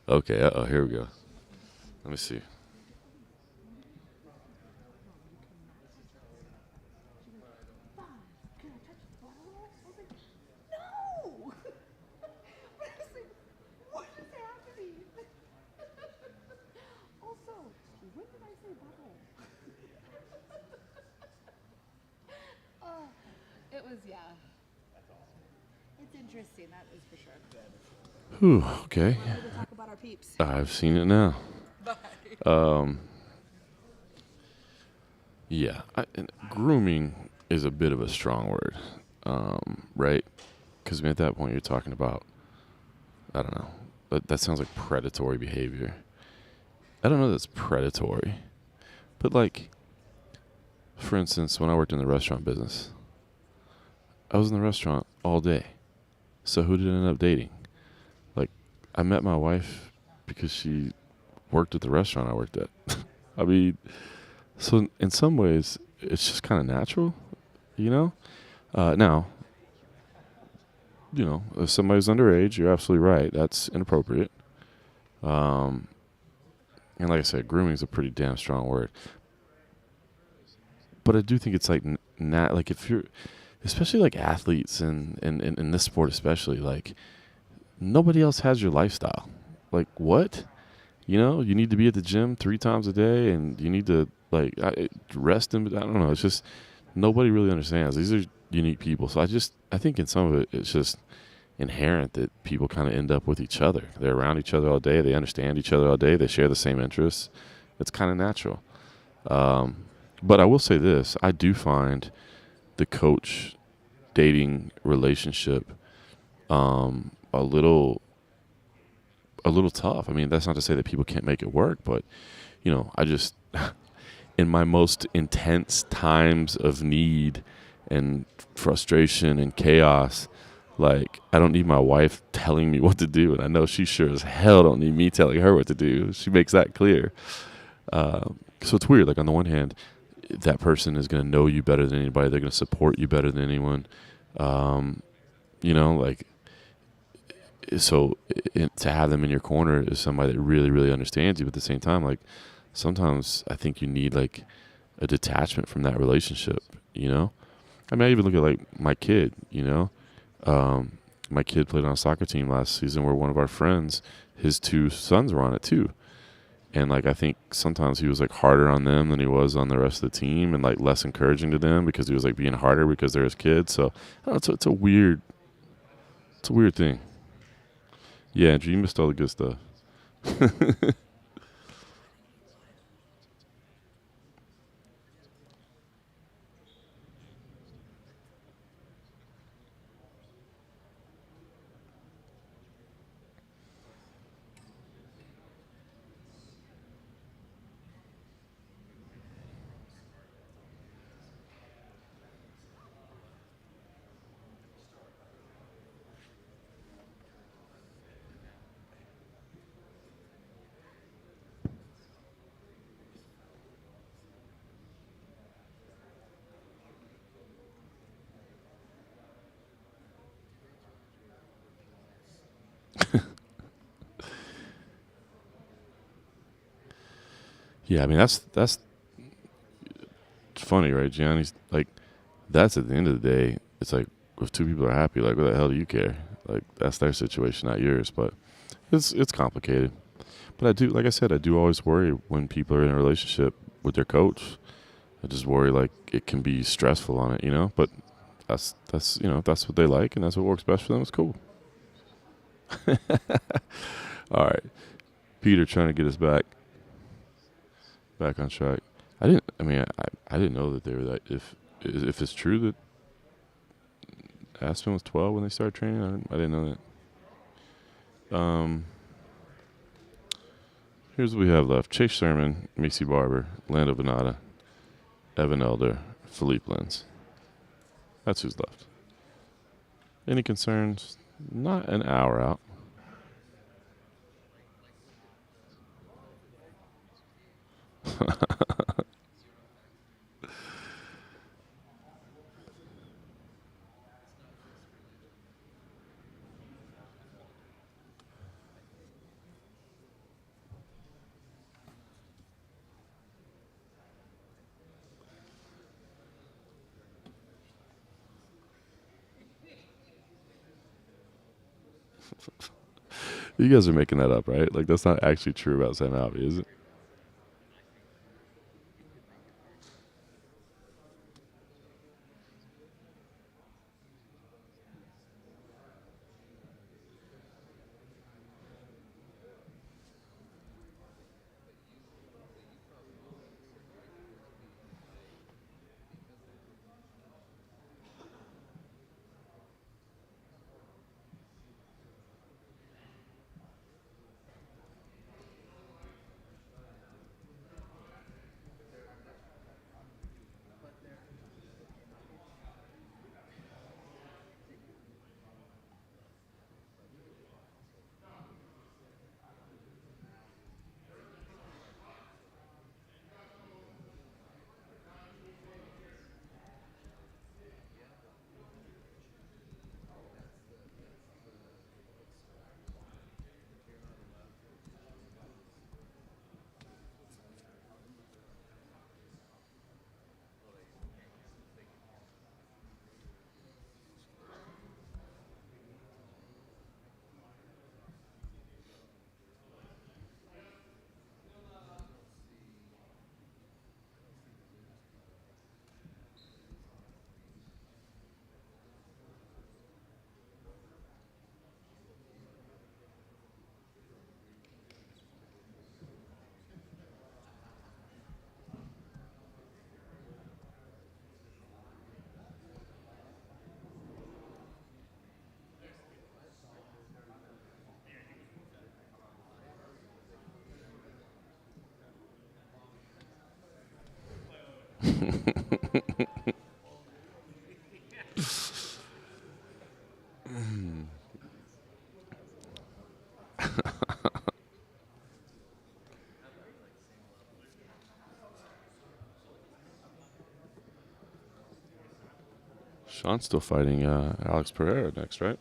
Okay. Here we go. Let me see. No! What is happening? Also, when did I say bubble? Oh, it was, yeah. It's interesting, that is for sure. Whew, okay. We'll talk about our peeps. I've seen it now. Bye. Yeah, and grooming is a bit of a strong word, right? Because at that point you're talking about, I don't know, that sounds like predatory behavior. I don't know that's predatory, but like, for instance, when I worked in the restaurant business, I was in the restaurant all day. So who did I end up dating? Like, I met my wife because she worked at the restaurant I worked at. I mean, so in some ways, it's just kind of natural, you know? Now, you know, if somebody's underage, you're absolutely right. That's inappropriate. And like I said, grooming is a pretty damn strong word. But I do think it's like, like if you're, especially like athletes and in this sport especially, like nobody else has your lifestyle. Like what? You know, you need to be at the gym 3 times a day and you need to like rest in, I don't know. It's just nobody really understands. These are unique people. So I think in some of it, it's just inherent that people kind of end up with each other. They're around each other all day. They understand each other all day. They share the same interests. It's kind of natural. But I will say this. I do find the coach dating relationship a little tough. I mean, that's not to say that people can't make it work, but you know, I just in my most intense times of need and frustration and chaos, like I don't need my wife telling me what to do, and I know she sure as hell don't need me telling her what to do. She makes that clear. So it's weird. Like on the one hand, that person is going to know you better than anybody. They're going to support you better than anyone. You know, like, so to have them in your corner is somebody that really, really understands you. But at the same time, like, sometimes I think you need, like, a detachment from that relationship, you know? I mean, I even look at, like, my kid, you know? My kid played on a soccer team last season where one of our friends, his 2 sons were on it too. And, like, I think sometimes he was, like, harder on them than he was on the rest of the team and, like, less encouraging to them because he was, like, being harder because they're his kids. So, I don't know, it's a weird thing. Yeah, Andrew, you missed all the good stuff. Yeah, I mean that's funny, right, Gianni's like that's at the end of the day. It's like if two people are happy, like what the hell do you care? Like that's their situation, not yours. But it's complicated. But I do, like I said, I do always worry when people are in a relationship with their coach. I just worry like it can be stressful on it, you know. But that's you know if that's what they like and that's what works best for them. It's cool. All right, Peter trying to get us back on track. I didn't. I mean, I didn't know that they were that. If it's true that Aspen was 12 when they started training, I didn't know that. Here's what we have left: Chase Sherman, Macy Barber, Lando Venata, Evan Elder, Philippe Lins. That's who's left. Any concerns? Not an hour out. You guys are making that up, right? Like that's not actually true about Sam Alvey, is it? Sean's still fighting Alex Pereira next, right?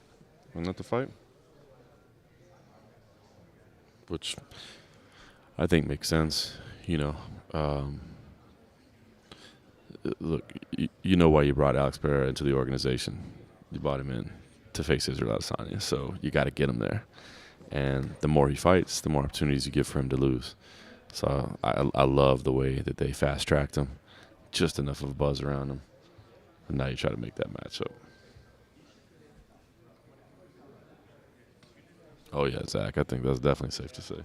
Isn't that the fight? Which I think makes sense. You know, look, you know why you brought Alex Pereira into the organization. You brought him in to face Israel Adesanya, so you got to get him there. And the more he fights, the more opportunities you give for him to lose. So I love the way that they fast-tracked him. Just enough of a buzz around him. And now you try to make that matchup. Oh, yeah, Zach, I think that's definitely safe to say.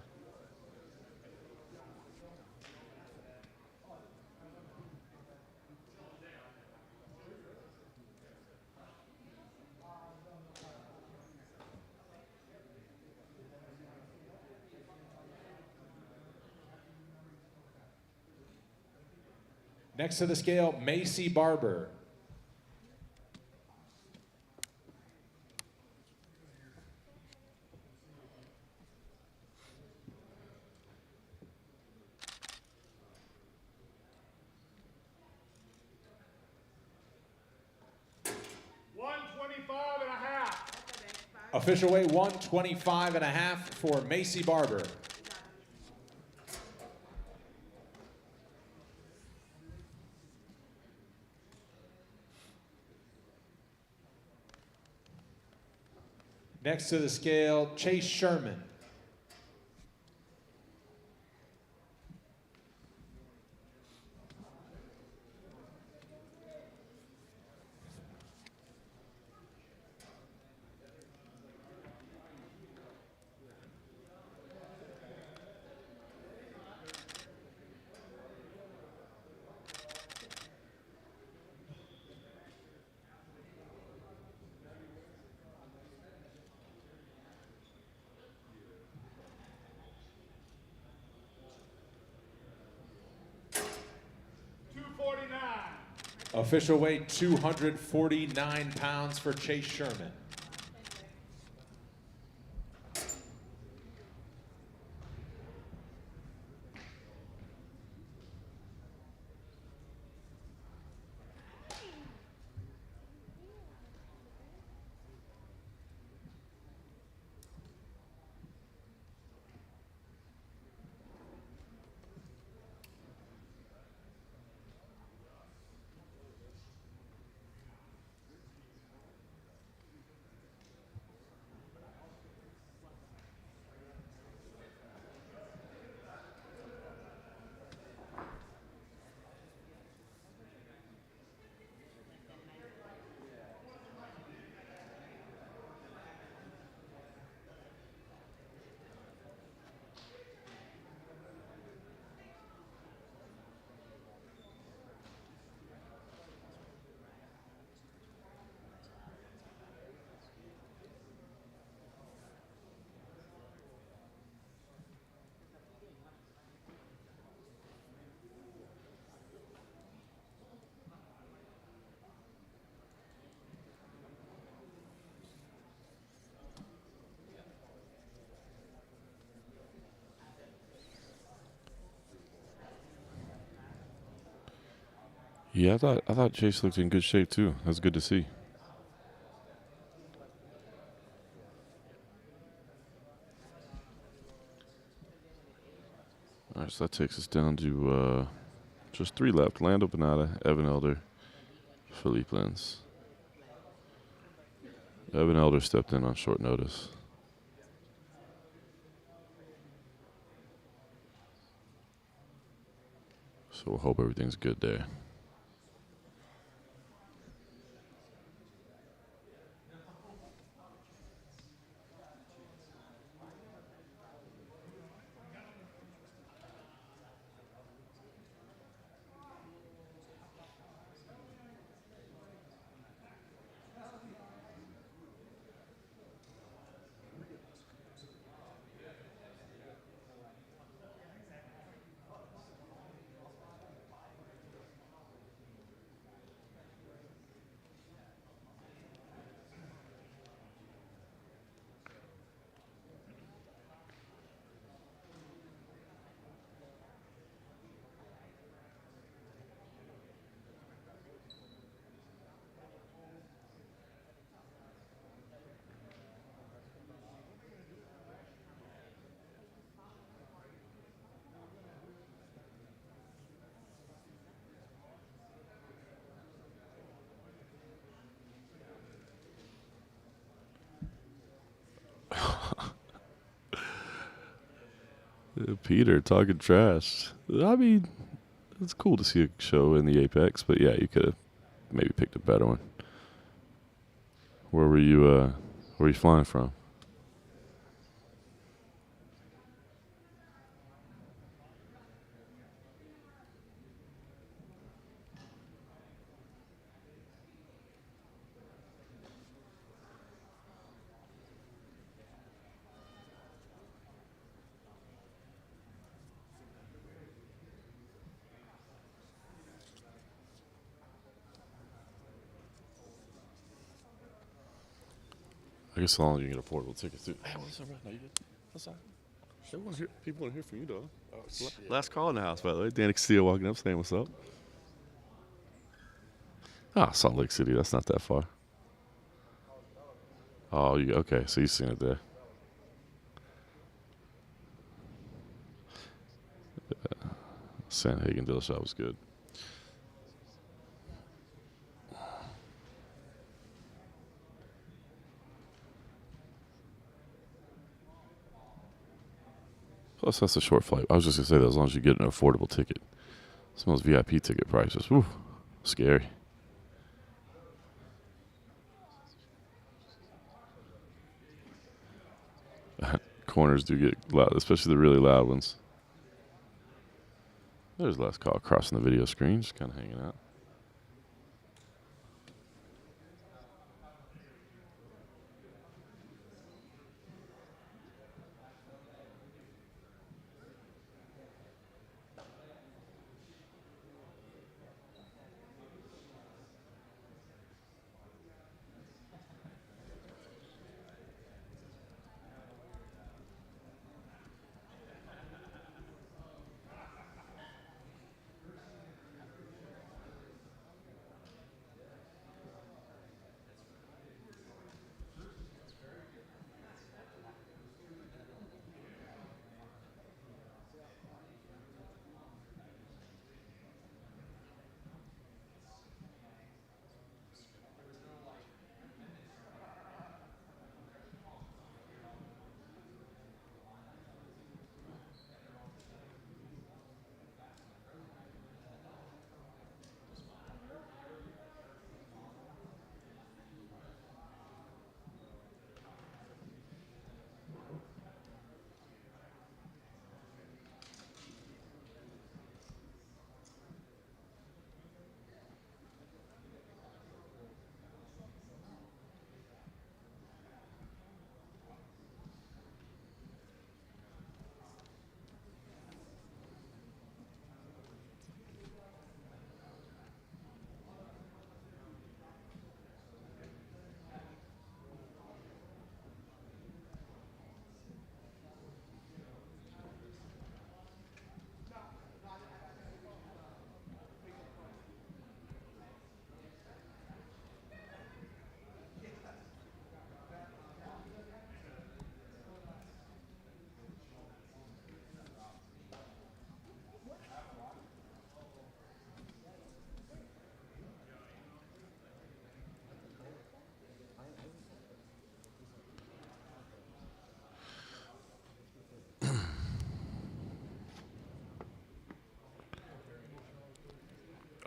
Next to the scale, Macy Barber. Official weight 125.5 for Macy Barber. Next to the scale, Chase Sherman. Official weight 249 pounds for Chase Sherman. Yeah, I thought Chase looked in good shape too. That's good to see. All right, so that takes us down to just 3 left. Lando Panada, Evan Elder, Philippe Lins. Evan Elder stepped in on short notice. So we'll hope everything's good there. Peter talking trash. I mean, it's cool to see a show in the Apex, but yeah, you could have maybe picked a better one. Where were you flying from? I guess as long as you can get a portable ticket too. Hey, what's up, bro? No, you good? What's up? People want to hear from you, dog. Oh, shit. Last call in the house, by the way. Danny Castillo walking up saying, "What's up?" Ah, Salt Lake City. That's not that far. Oh, okay? So you've seen it there. Sandhagen Dillashaw was good. Plus, that's a short flight. I was just going to say that as long as you get an affordable ticket. Some of those VIP ticket prices, whew, scary. Corners do get loud, especially the really loud ones. There's last call crossing the video screen, just kind of hanging out.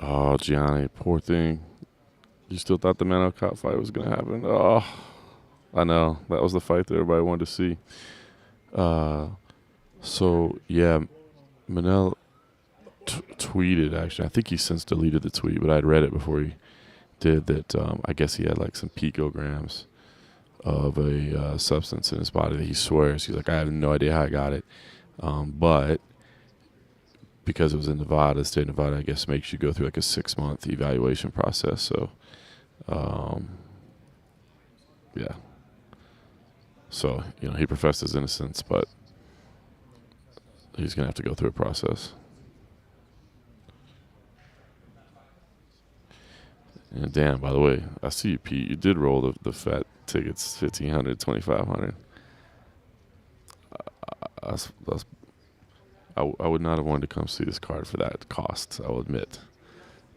Oh, Gianni, poor thing. You still thought the Mano Cop fight was going to happen? Oh, I know. That was the fight that everybody wanted to see. So, yeah, Manel tweeted, actually. I think he since deleted the tweet, but I'd read it before he did that. I guess he had like some picograms of a substance in his body that he swears. He's like, I have no idea how I got it. But because it was in Nevada, the state of Nevada, I guess, makes you go through like a 6-month evaluation process. So, yeah. So, he professed his innocence, but he's going to have to go through a process. And damn, by the way, I see you, Pete. You did roll the fat tickets, 1,500, 2,500. I would not have wanted to come see this card for that cost, I will admit.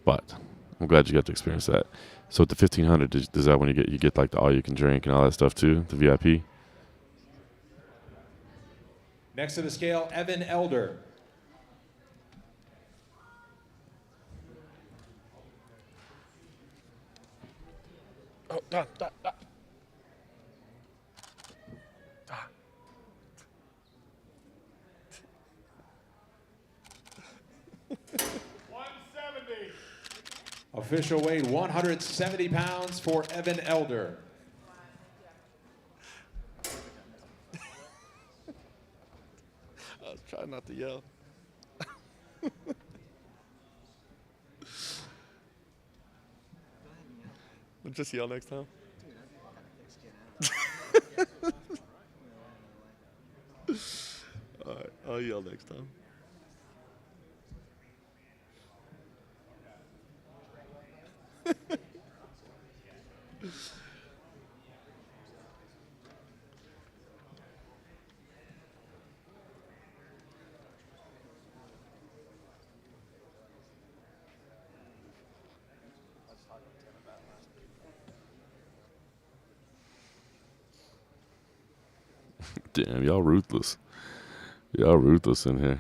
But I'm glad you got to experience that. So at the 1,500, does that when you get like the all you can drink and all that stuff too, the VIP? Next to the scale, Evan Elder. Oh, 170. Official weight 170 pounds for Evan Elder. I was trying not to yell. We'll just yell next time. All right, I'll yell next time. Damn, y'all ruthless. Y'all ruthless in here.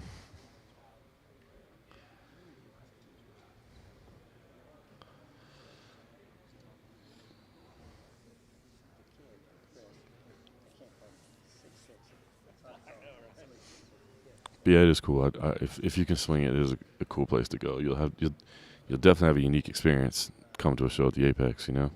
But yeah, it is cool. If you can swing it, it is a cool place to go. You'll definitely have a unique experience coming to a show at the Apex. You know.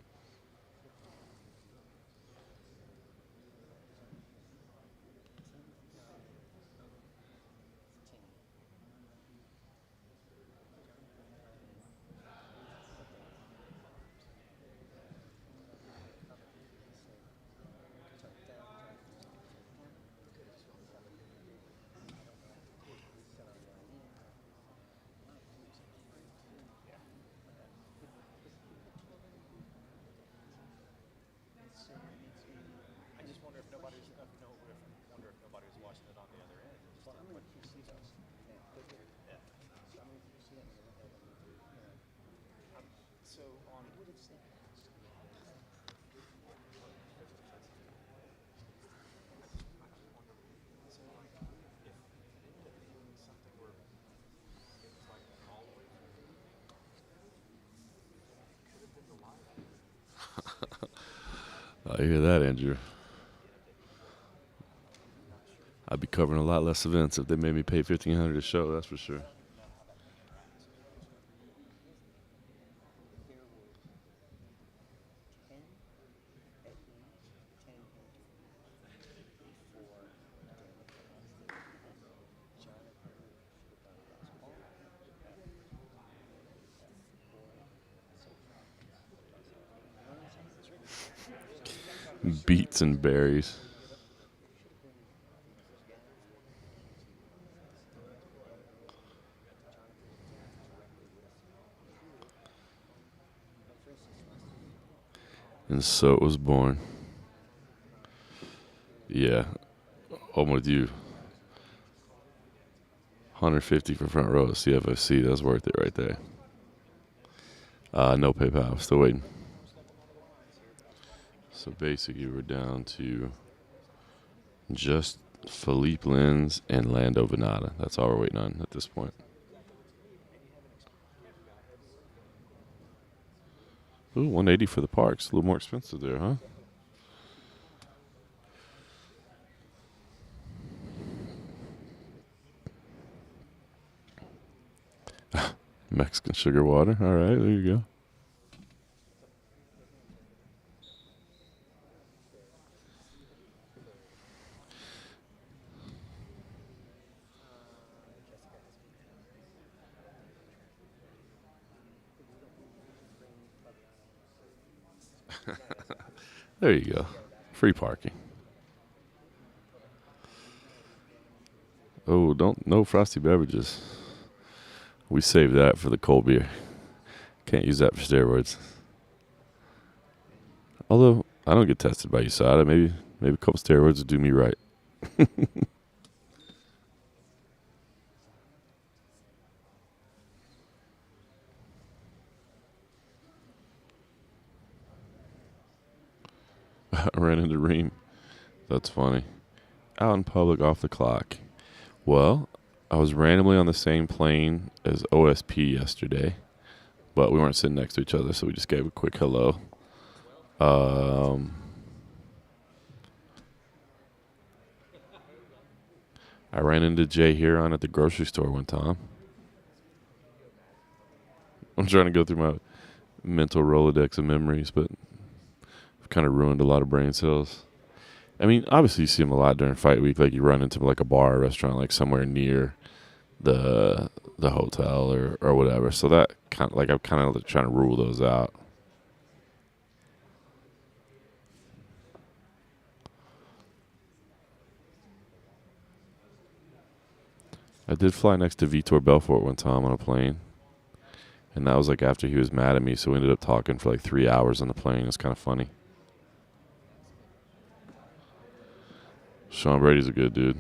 I just wonder if nobody's wonder if nobody's watching it on the other end. Well, I'm going to see those. Yeah. So I'm going to see it. So on. What did it say? I hear that, Andrew. I'd be covering a lot less events if they made me pay $1,500 a show. That's for sure. Beets and berries. And so it was born. Yeah, I'm with you. 150 for front row at CFFC. That's worth it right there. No PayPal. Still waiting. So basically, we're down to just Philippe Lins and Lando Venata. That's all we're waiting on at this point. Ooh, 180 for the parks. A little more expensive there, huh? Mexican sugar water. All right, there you go. There you go. Free parking. Oh, no frosty beverages. We save that for the cold beer. Can't use that for steroids. Although I don't get tested by USADA, maybe a couple steroids would do me right. I ran into Reem. That's funny. Out in public off the clock. Well, I was randomly on the same plane as OSP yesterday, but we weren't sitting next to each other, so we just gave a quick hello. I ran into Jay Huron at the grocery store one time. I'm trying to go through my mental Rolodex of memories, but I've kind of ruined a lot of brain cells. I mean, obviously you see him a lot during fight week. Like you run into like a bar or restaurant, like somewhere near the hotel or whatever. So that kind of like I'm kind of trying to rule those out. I did fly next to Vitor Belfort one time on a plane, and that was like after he was mad at me. So we ended up talking for like 3 hours on the plane. It's kind of funny. Sean Brady's a good dude.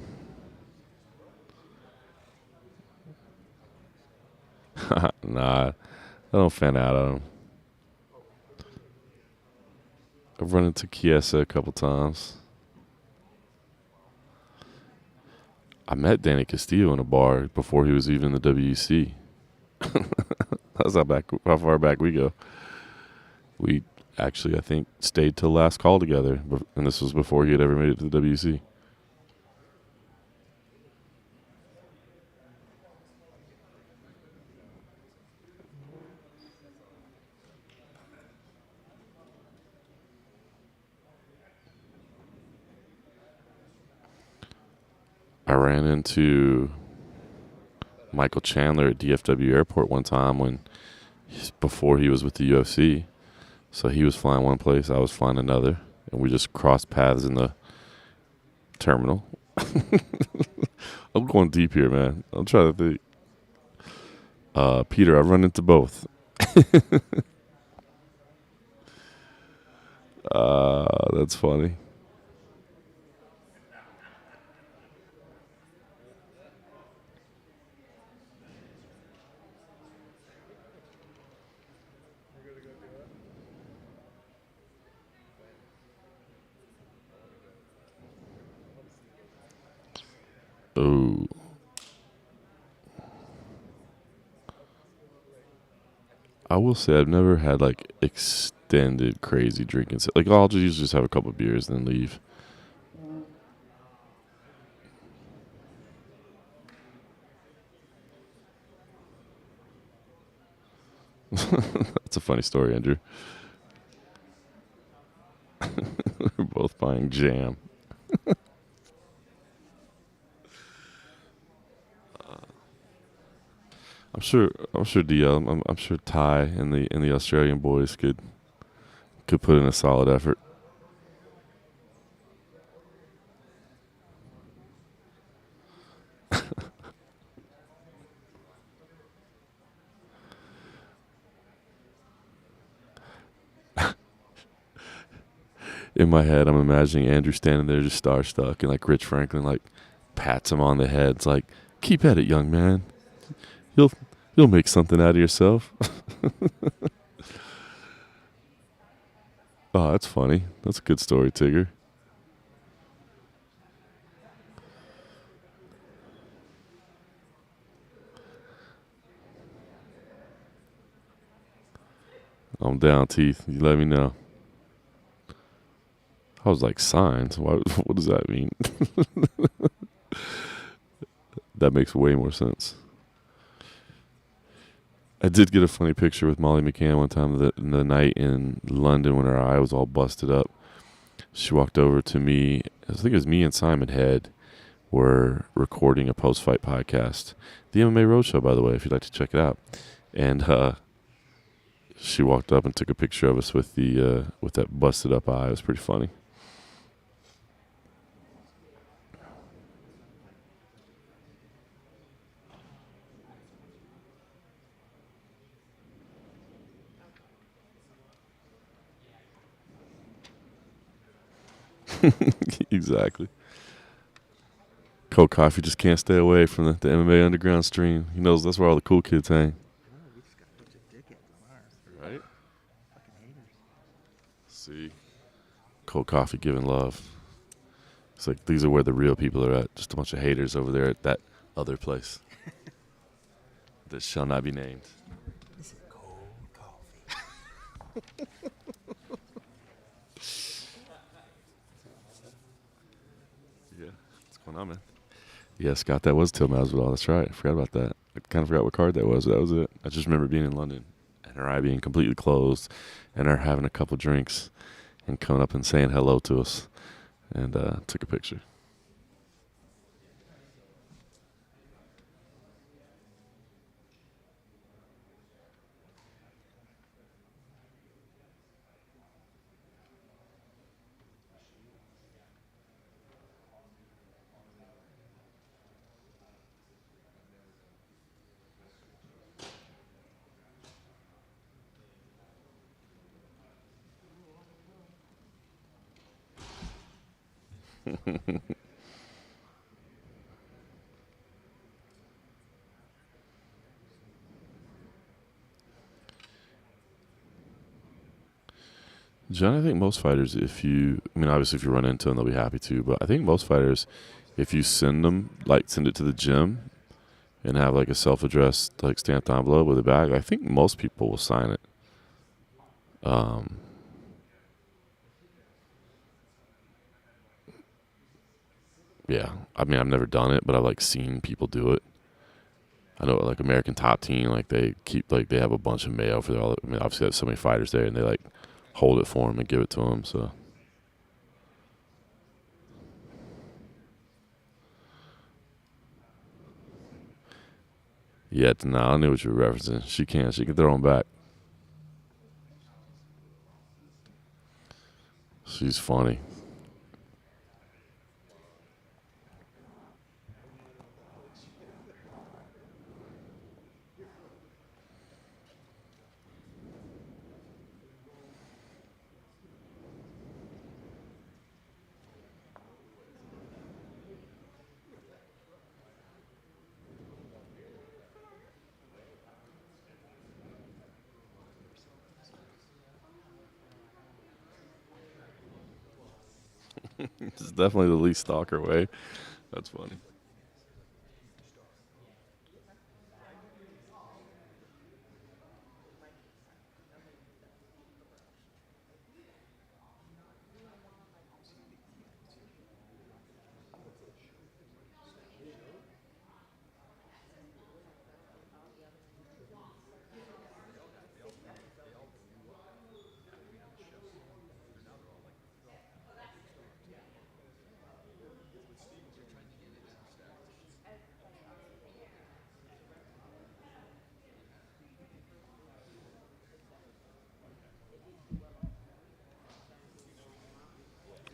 Nah, I don't fan out on him. I've run into Chiesa a couple times. I met Danny Castillo in a bar before he was even in the WEC. That's how far back we go. We actually, I think, stayed till last call together, and this was before he had ever made it to the WEC. I ran into Michael Chandler at DFW Airport one time before he was with the UFC. So he was flying one place, I was flying another, and we just crossed paths in the terminal. I'm going deep here, man. I'm trying to think. Peter, I've run into both. That's funny. Oh. I will say I've never had like extended crazy drinking. Like I'll just have a couple of beers and then leave. That's a funny story, Andrew. We're both buying jam. I'm sure DL. I'm sure Ty and the Australian boys could put in a solid effort. In my head, I'm imagining Andrew standing there just starstruck, and like Rich Franklin like pats him on the head. It's like, keep at it, young man. You'll make something out of yourself. Oh, that's funny. That's a good story, Tigger. I'm down, Teeth. You let me know. I was like, signs? What does that mean? That makes way more sense. I did get a funny picture with Molly McCann one time the night in London when her eye was all busted up. She walked over to me. I think it was me and Simon Head were recording a post-fight podcast. The MMA Roadshow, by the way, if you'd like to check it out. And she walked up and took a picture of us with that busted up eye. It was pretty funny. Exactly. Cold Coffee just can't stay away from the MMA underground stream. He knows that's where all the cool kids hang. Right? See? Cold Coffee giving love. It's like these are where the real people are at. Just a bunch of haters over there at that other place. That shall not be named. This is cold coffee. Yeah. What's going on, man? Yeah, Scott, that was Till Masvidal. That's right. I forgot about that. I kind of forgot what card that was. That was it. I just remember being in London and her eye being completely closed and her having a couple drinks and coming up and saying hello to us and took a picture. John, I think most fighters, obviously if you run into them, they'll be happy to, but I think most fighters, if you send it to the gym and have like a self-addressed like stamped envelope with a bag, I think most people will sign it. Yeah, I mean I've never done it, but I've like seen people do it. I know like American Top Team, like they have a bunch of mail for all. I mean, obviously there's so many fighters there, and they like hold it for them and give it to them. So yeah, no, I knew what you were referencing. She can throw them back. She's funny. It's definitely the least stalker way. That's funny.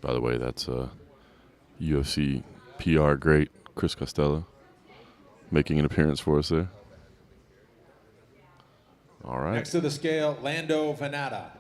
By the way, that's UFC PR great Chris Costello making an appearance for us there. All right. Next to the scale, Lando Venata.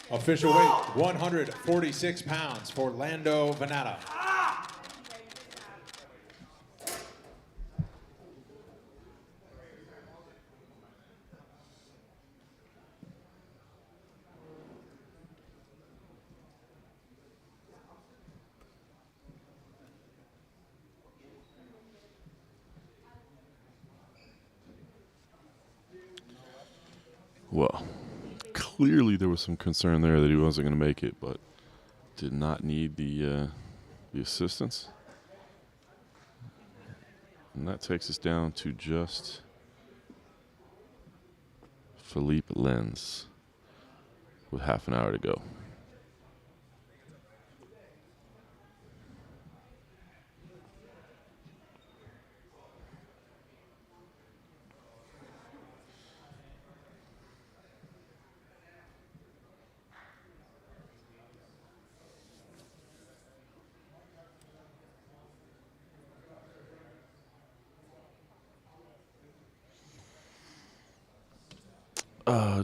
Official weight, 146 pounds for Lando Venata. Well, clearly there was some concern there that he wasn't going to make it, but did not need the assistance. And that takes us down to just Philippe Lenz with half an hour to go.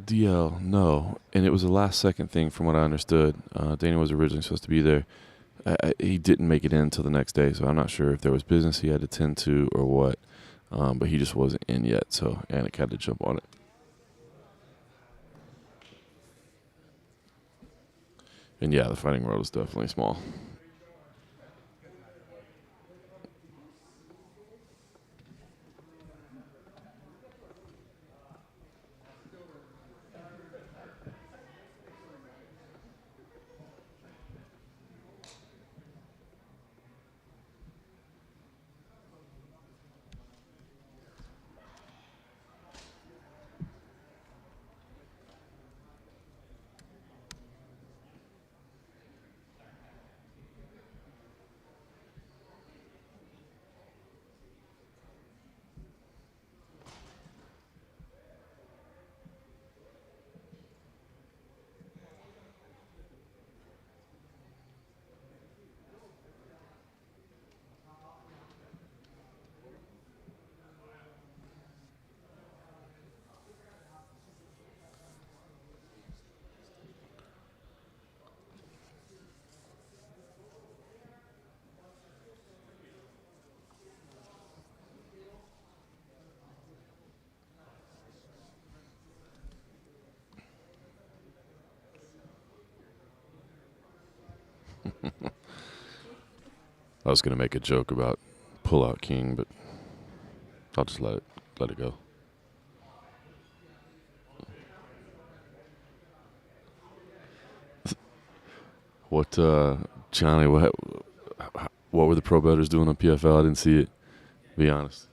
DL, no. And it was a last second thing from what I understood. Dana was originally supposed to be there. He didn't make it in until the next day, so I'm not sure if there was business he had to tend to or what. But he just wasn't in yet, so Anik had to jump on it. And yeah, the fighting world is definitely small. I was gonna make a joke about Pullout King, but I'll just let it go. What, Johnny? What were the pro bettors doing on PFL? I didn't see it. Be honest.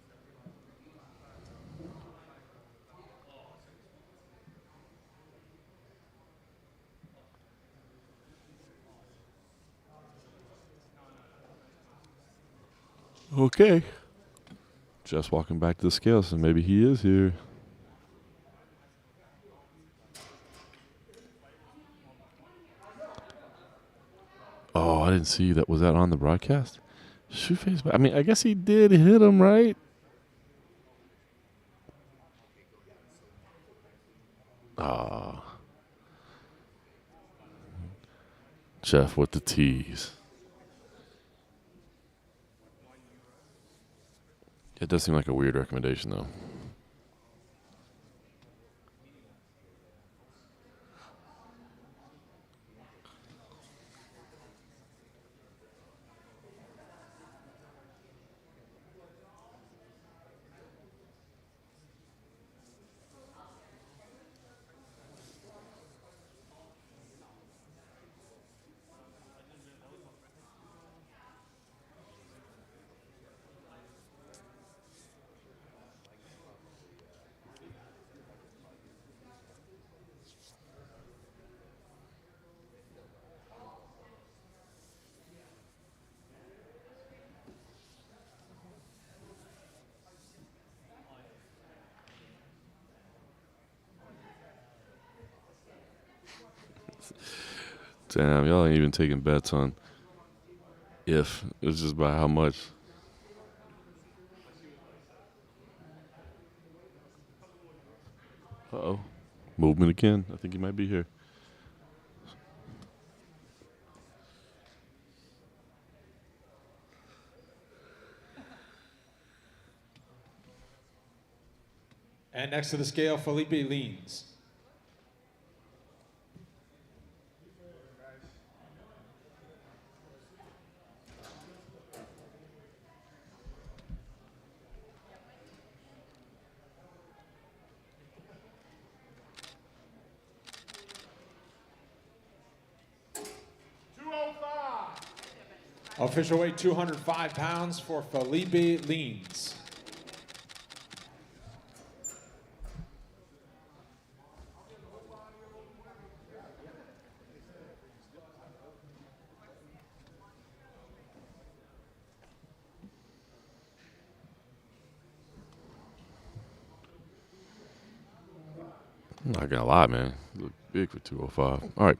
Okay. Just walking back to the scale, so maybe he is here. Oh, I didn't see that. Was that on the broadcast? Shoot face. I mean, I guess he did hit him, right? Ah. Jeff with the tease. It does seem like a weird recommendation, though. Damn, y'all ain't even taking bets on if. It's just by how much. Uh-oh. Movement again. I think he might be here. And next to the scale, Felipe leans. Official weight 205 pounds for Felipe leans. I'm not gonna lie, man. You look big for 205. All right.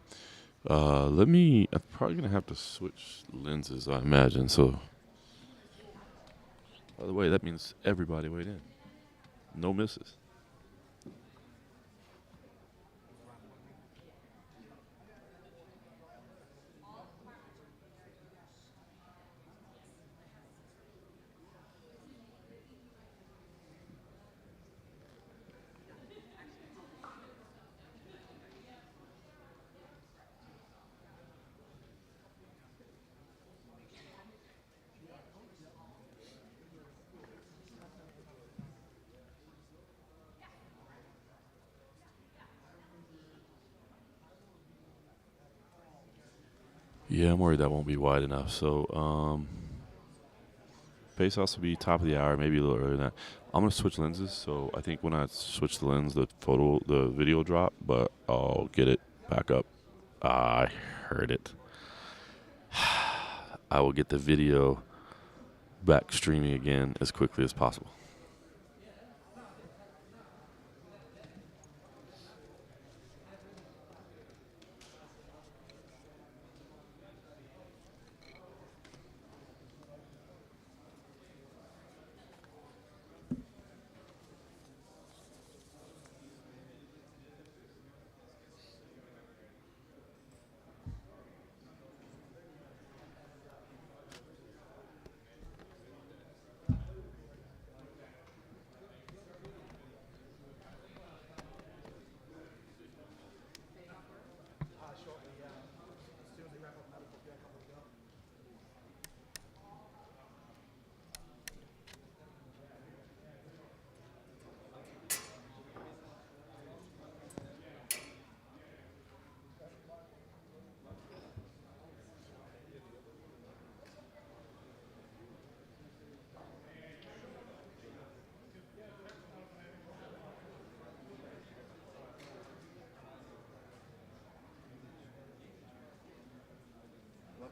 I'm probably gonna have to switch lenses, I imagine. So, by the way, that means everybody weighed in. No misses. Yeah, I'm worried that won't be wide enough. So, pace has to be top of the hour, maybe a little earlier than that. I'm gonna switch lenses, so I think when I switch the lens, the video drop, but I'll get it back up. I heard it. I will get the video back streaming again as quickly as possible.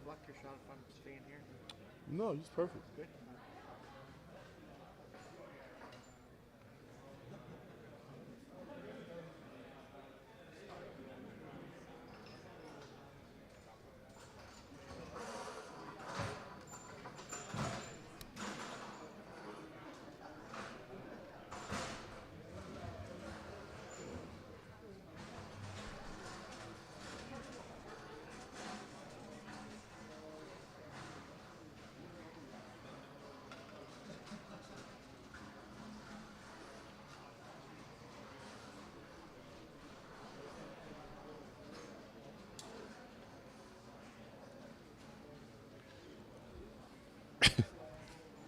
block your shot if I'm staying here? No, it's perfect. Good.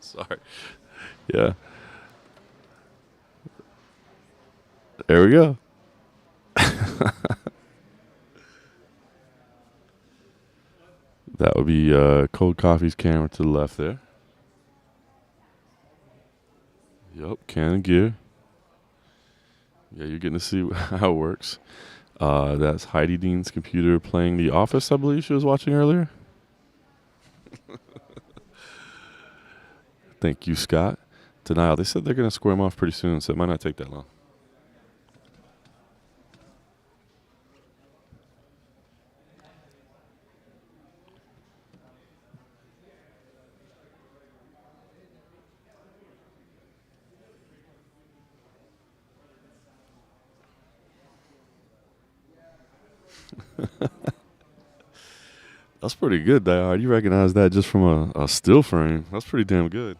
Sorry. Yeah. There we go. That would be Cold Coffee's camera to the left there. Yup, can of gear. Yeah, you're getting to see how it works. That's Heidi Dean's computer playing The Office, I believe she was watching earlier. Thank you, Scott. Denial. They said they're going to square him off pretty soon, so it might not take that long. That's pretty good, Diehard. You recognize that just from a still frame. That's pretty damn good.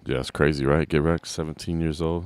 Yeah, it's crazy, right? Get wrecked, 17 years old.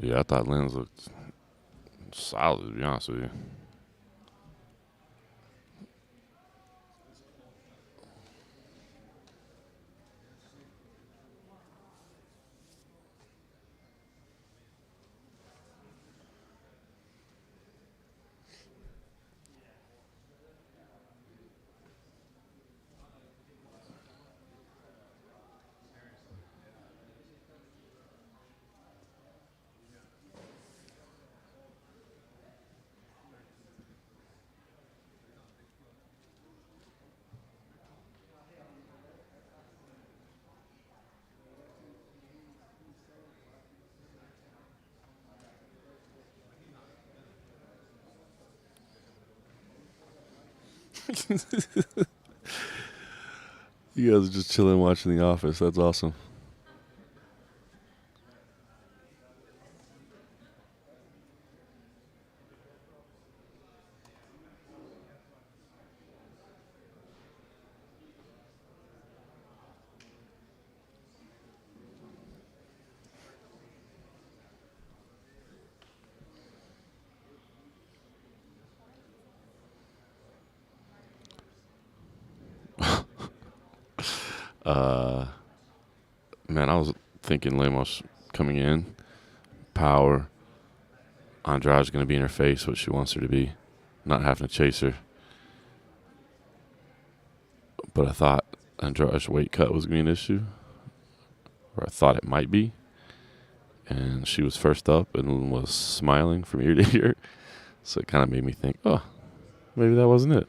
Yeah, I thought Lens looked solid, to be honest with you. You guys are just chilling watching The Office. That's awesome. Man, I was thinking Lemos coming in, power. Andrade's going to be in her face, what she wants her to be, not having to chase her. But I thought Andrade's weight cut was going to be an issue, or I thought it might be. And she was first up and was smiling from ear to ear. So it kind of made me think, oh, maybe that wasn't it.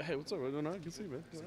Hey, what's up? What's going on? I can see, man. Did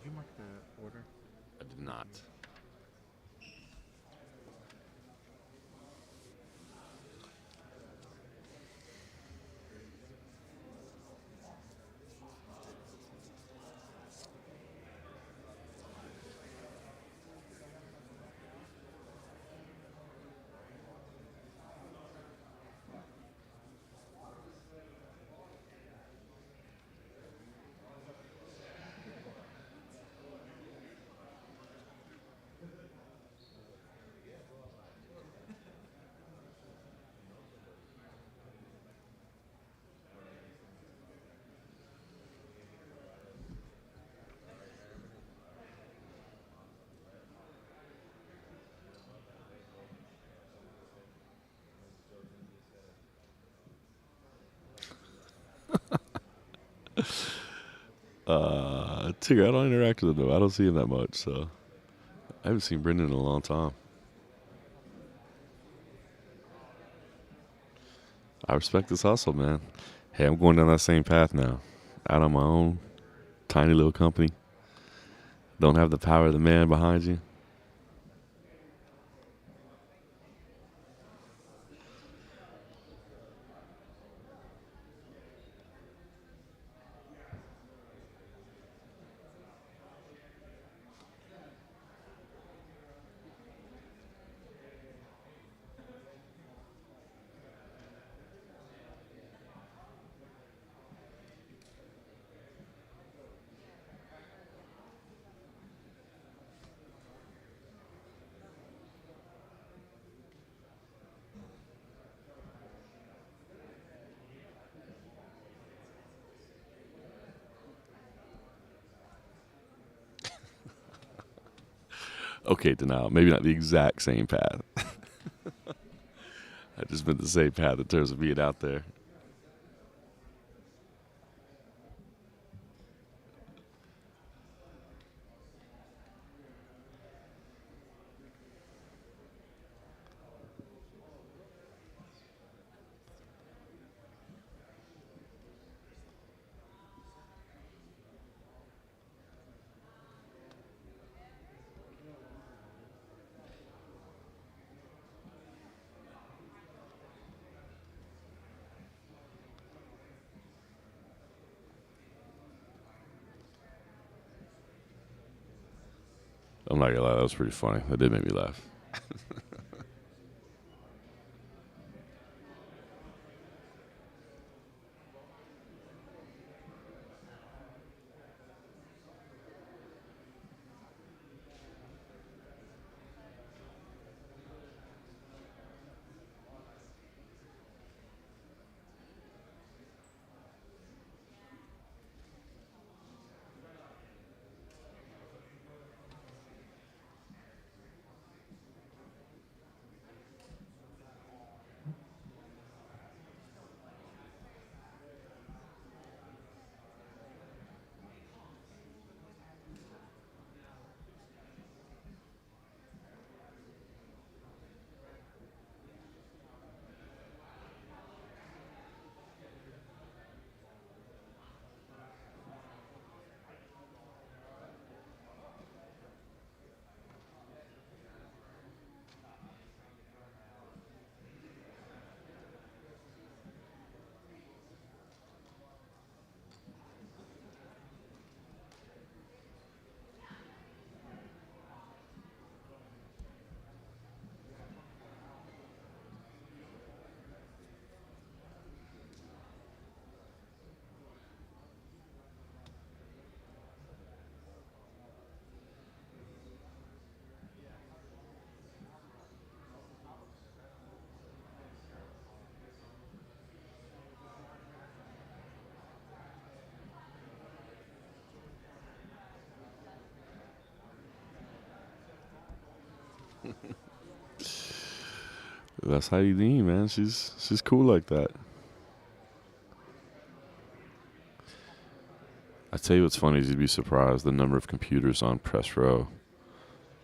you mark the order? I did not. Tigger, I don't interact with him though. I don't see him that much, so I haven't seen Brendan in a long time. I respect this hustle, man. Hey, I'm going down that same path now. Out on my own, tiny little company. Don't have the power of the man behind you. Okay, denial. Maybe not the exact same path. I just meant to say, Pat, in terms of being out there. I'm not gonna lie, that was pretty funny. That did make me laugh. That's Heidi Dean, man. She's cool like that. I tell you what's funny is you'd be surprised the number of computers on press row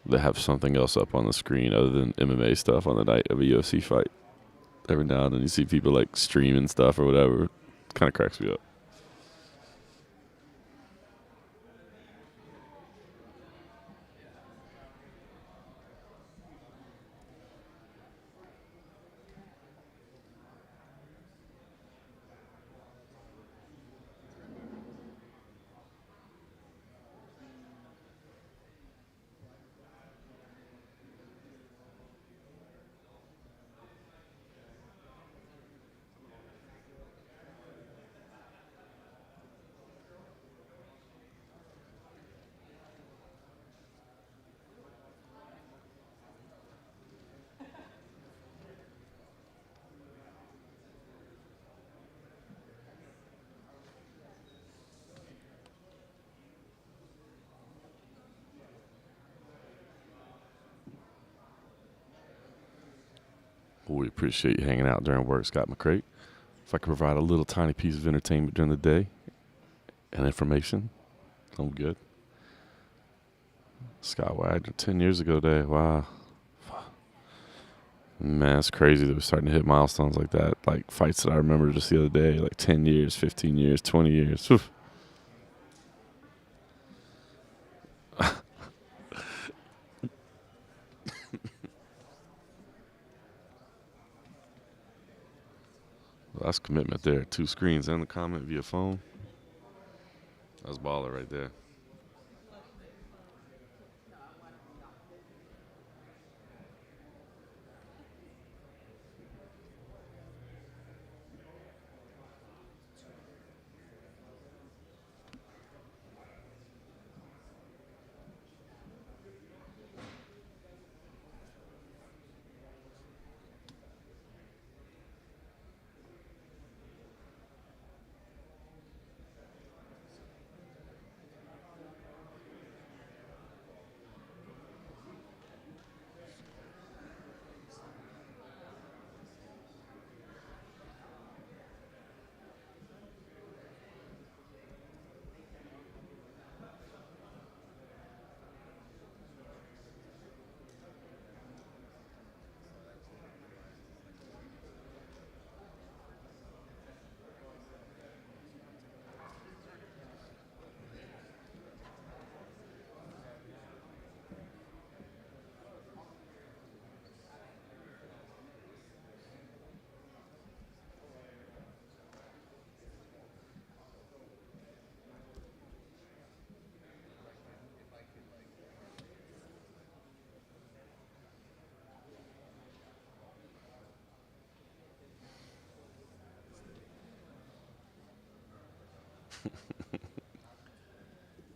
that have something else up on the screen other than MMA stuff on the night of a UFC fight. Every now and then you see people like streaming stuff or whatever. Kind of cracks me up. Well, we appreciate you hanging out during work, Scott McCrate. If I could provide a little tiny piece of entertainment during the day and information, I'm good. Scott Wagner, 10 years ago today. Wow. Man, it's crazy that we're starting to hit milestones like that. Like fights that I remember just the other day, like 10 years, 15 years, 20 years. Oof. Well, that's commitment there. 2 screens and the comment via phone. That's baller right there.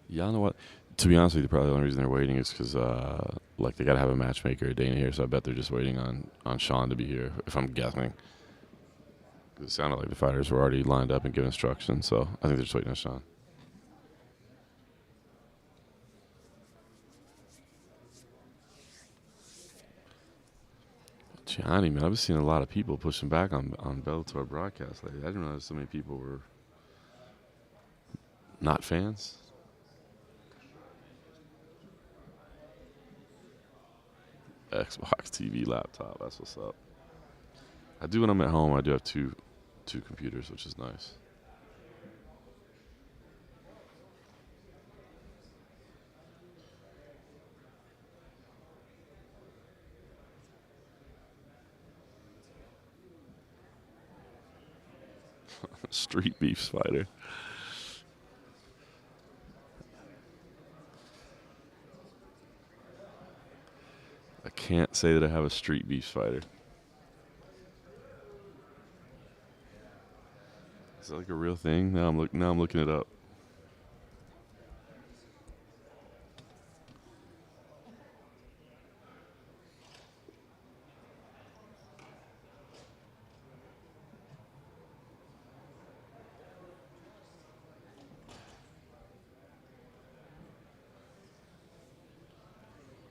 Y'all know what? To be honest with you, probably the only reason they're waiting is because like they gotta have a matchmaker, a Dana here, so I bet they're just waiting on Sean to be here. If I'm guessing, 'cause it sounded like the fighters were already lined up and giving instructions, so I think they're just waiting on Sean. Gianni, man, I've been seeing a lot of people pushing back on Bellator broadcast lately. I didn't realize so many people were not fans. Xbox TV, laptop, that's what's up. I do when I'm at home. I do have two computers, which is nice. Street beef fighter. I can't say that I have a street beef fighter. Is that like a real thing? Now I'm looking it up.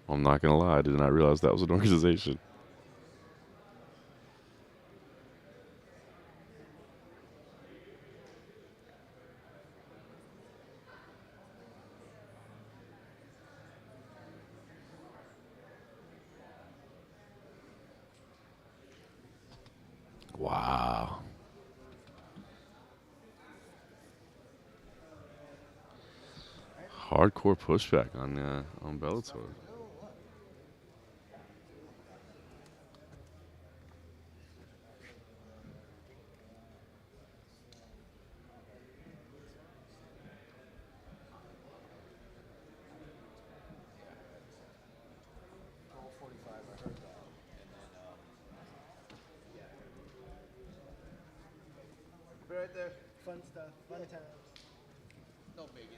I'm not gonna lie, I did not realize that was an organization. Wow. Hardcore pushback on Bellator. Be right there. Fun stuff. Fun times. No biggie.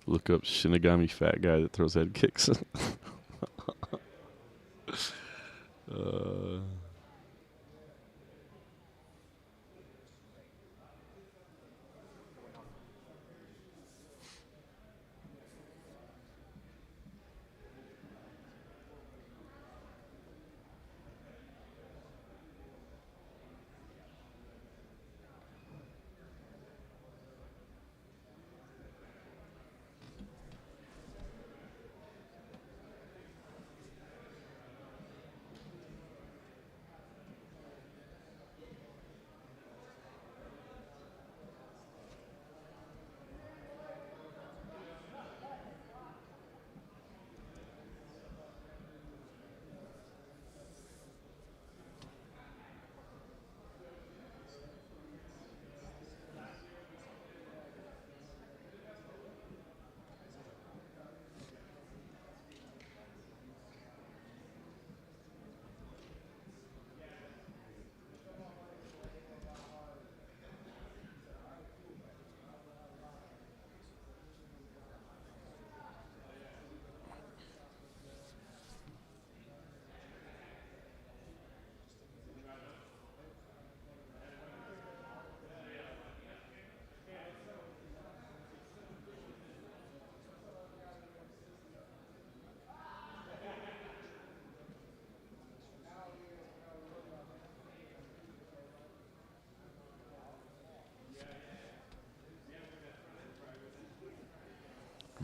Look up Shinigami fat guy that throws head kicks.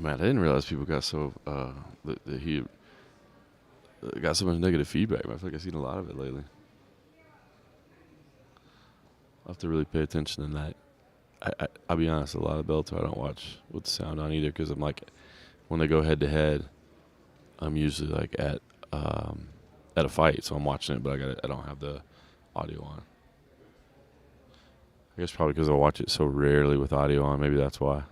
Man, I didn't realize people got so that he got so much negative feedback. Man. I feel like I've seen a lot of it lately. I'll have to really pay attention to that. I'll be honest, a lot of Bellator I don't watch with the sound on either because I'm like, when they go head to head, I'm usually like at a fight, so I'm watching it, but I don't have the audio on. I guess probably because I watch it so rarely with audio on. Maybe that's why.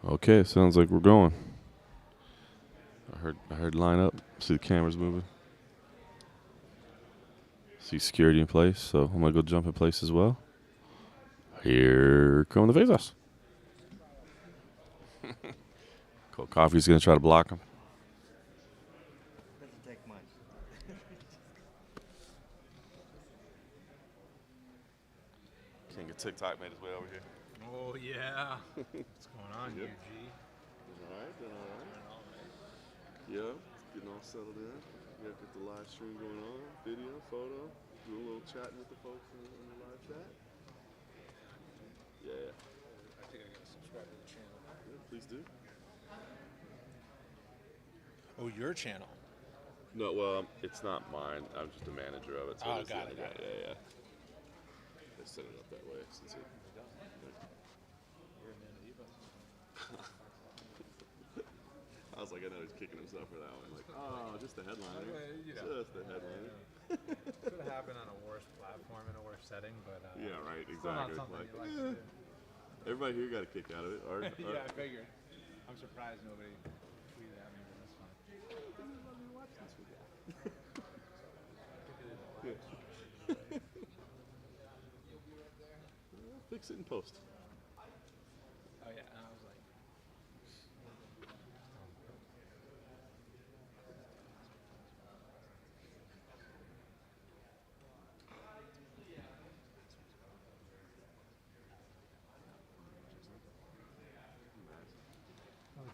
Okay, sounds like we're going. I heard line up. See the cameras moving. See security in place, so I'm gonna go jump in place as well. Here come the face-offs. Cold Coffee's gonna try to block him. Doesn't take much. King of TikTok made his way over here. Oh, yeah. What's going on, Yep. UG? All right, all right. Yeah, getting all settled in. Yeah, get the live stream going on. Video, photo. Do a little chatting with the folks in the live chat. Yeah. I think I gotta subscribe to the channel. Yeah, please do. Oh, your channel. No, well, it's not mine. I'm just a manager of it. So Oh, it is got the it, other got guy. Yeah. They set it up that way since it. I was like, I know he's kicking himself for that one. Like, oh, just the headliner. You know. Just the headliner. Could have happened on a worse platform in a worse setting, but Yeah, right, still not exactly. something Like, you like to do. everybody here got a kick out of it. Yeah, I figured. I'm surprised nobody tweeted at me, but that's fine. Fix it in post. Oh, yeah, and I was like,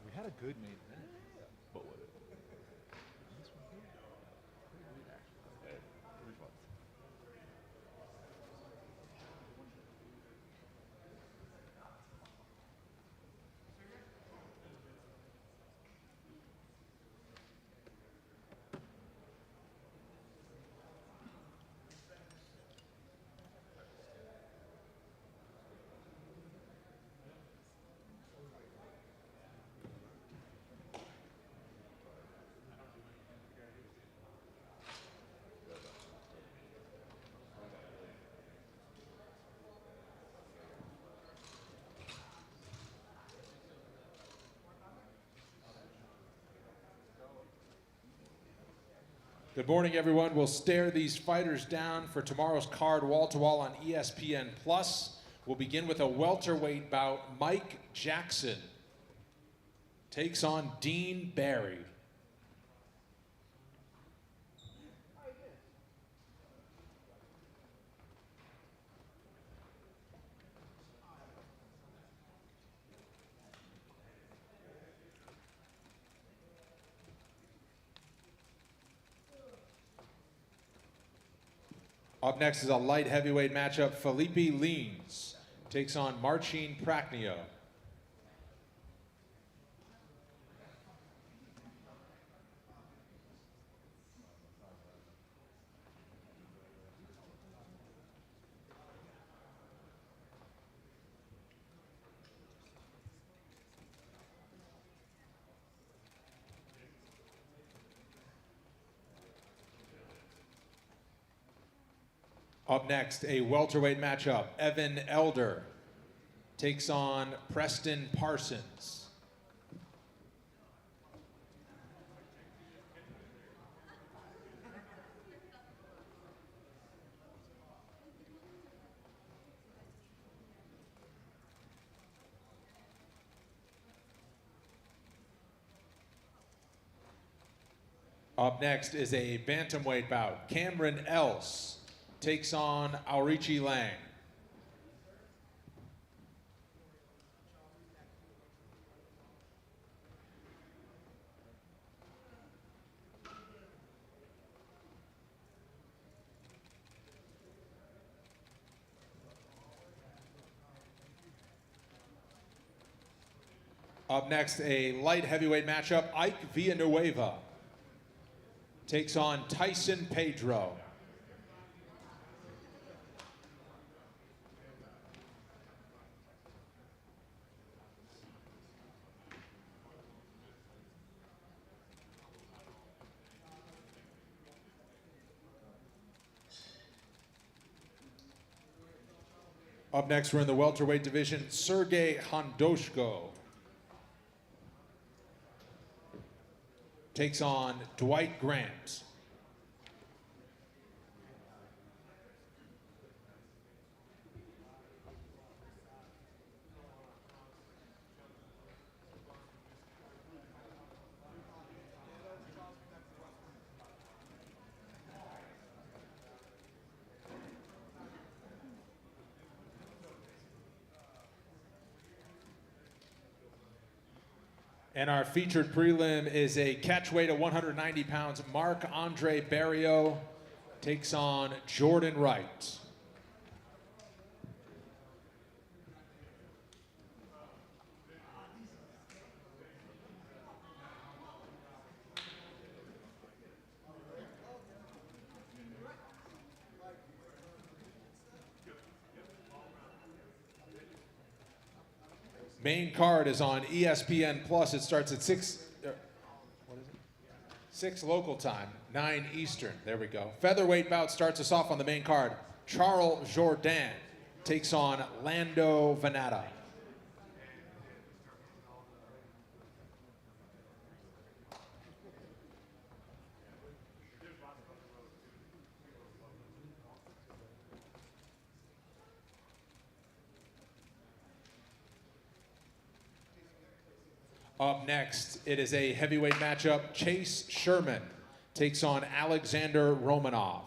we had a good main event. What would it? Hey, which one? Good morning, everyone. We'll stare these fighters down for tomorrow's card wall-to-wall on ESPN+. We'll begin with a welterweight bout. Mike Jackson takes on Dean Barry. Up next is a light heavyweight matchup. Felipe Lins takes on Marcin Prachnio. Up next, a welterweight matchup. Evan Elder takes on Preston Parsons. Up next is a bantamweight bout. Cameron Else takes on Aurichi Lang. Up next, a light heavyweight matchup. Ike Villanueva takes on Tyson Pedro. Up next, we're in the welterweight division. Sergey Hondoshko takes on Dwight Grant. And our featured prelim is a catchweight of 190 pounds. Marc-Andre Barrio takes on Jordan Wright. Main card is on ESPN Plus. It starts at 6 local time, 9 Eastern. There we go. Featherweight bout starts us off on the main card. Charles Jourdain takes on Lando Venata. Up next, it is a heavyweight matchup. Chase Sherman takes on Alexander Romanov.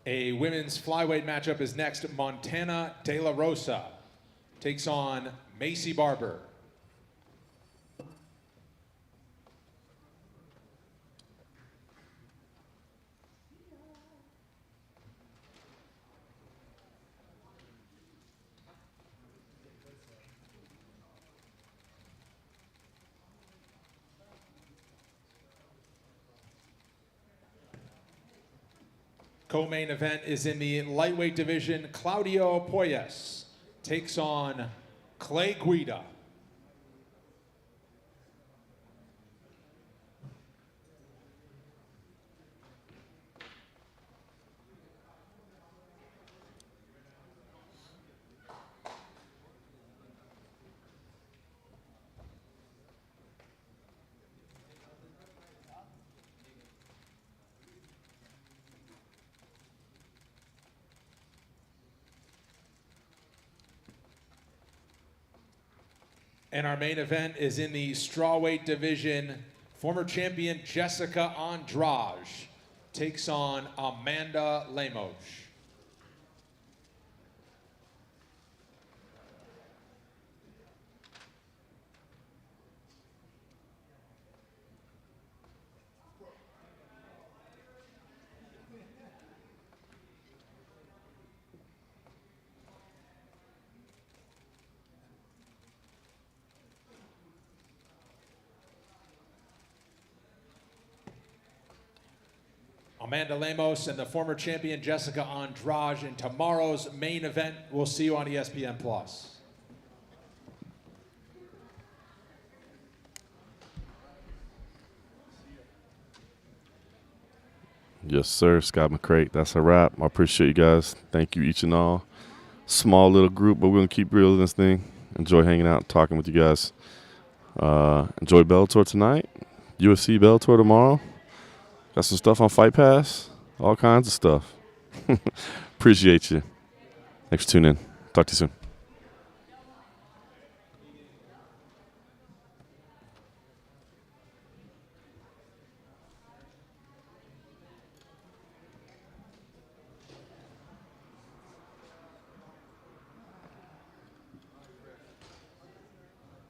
A women's flyweight matchup is next. Montana De La Rosa takes on Macy Barber. Co-main event is in the lightweight division. Claudio Poyes takes on Clay Guida. And our main event is in the strawweight division. Former champion Jessica Andrade takes on Amanda Lemos. Amanda Lemos and the former champion Jessica Andrade in tomorrow's main event. We'll see you on ESPN Plus. Yes, sir. Scott McCrate. That's a wrap. I appreciate you guys. Thank you, each and all. Small little group, but we're going to keep real in this thing. Enjoy hanging out and talking with you guys. Enjoy Bellator tonight. UFC Bellator tomorrow. Got some stuff on Fight Pass. All kinds of stuff. Appreciate you. Thanks for tuning in. Talk to you soon.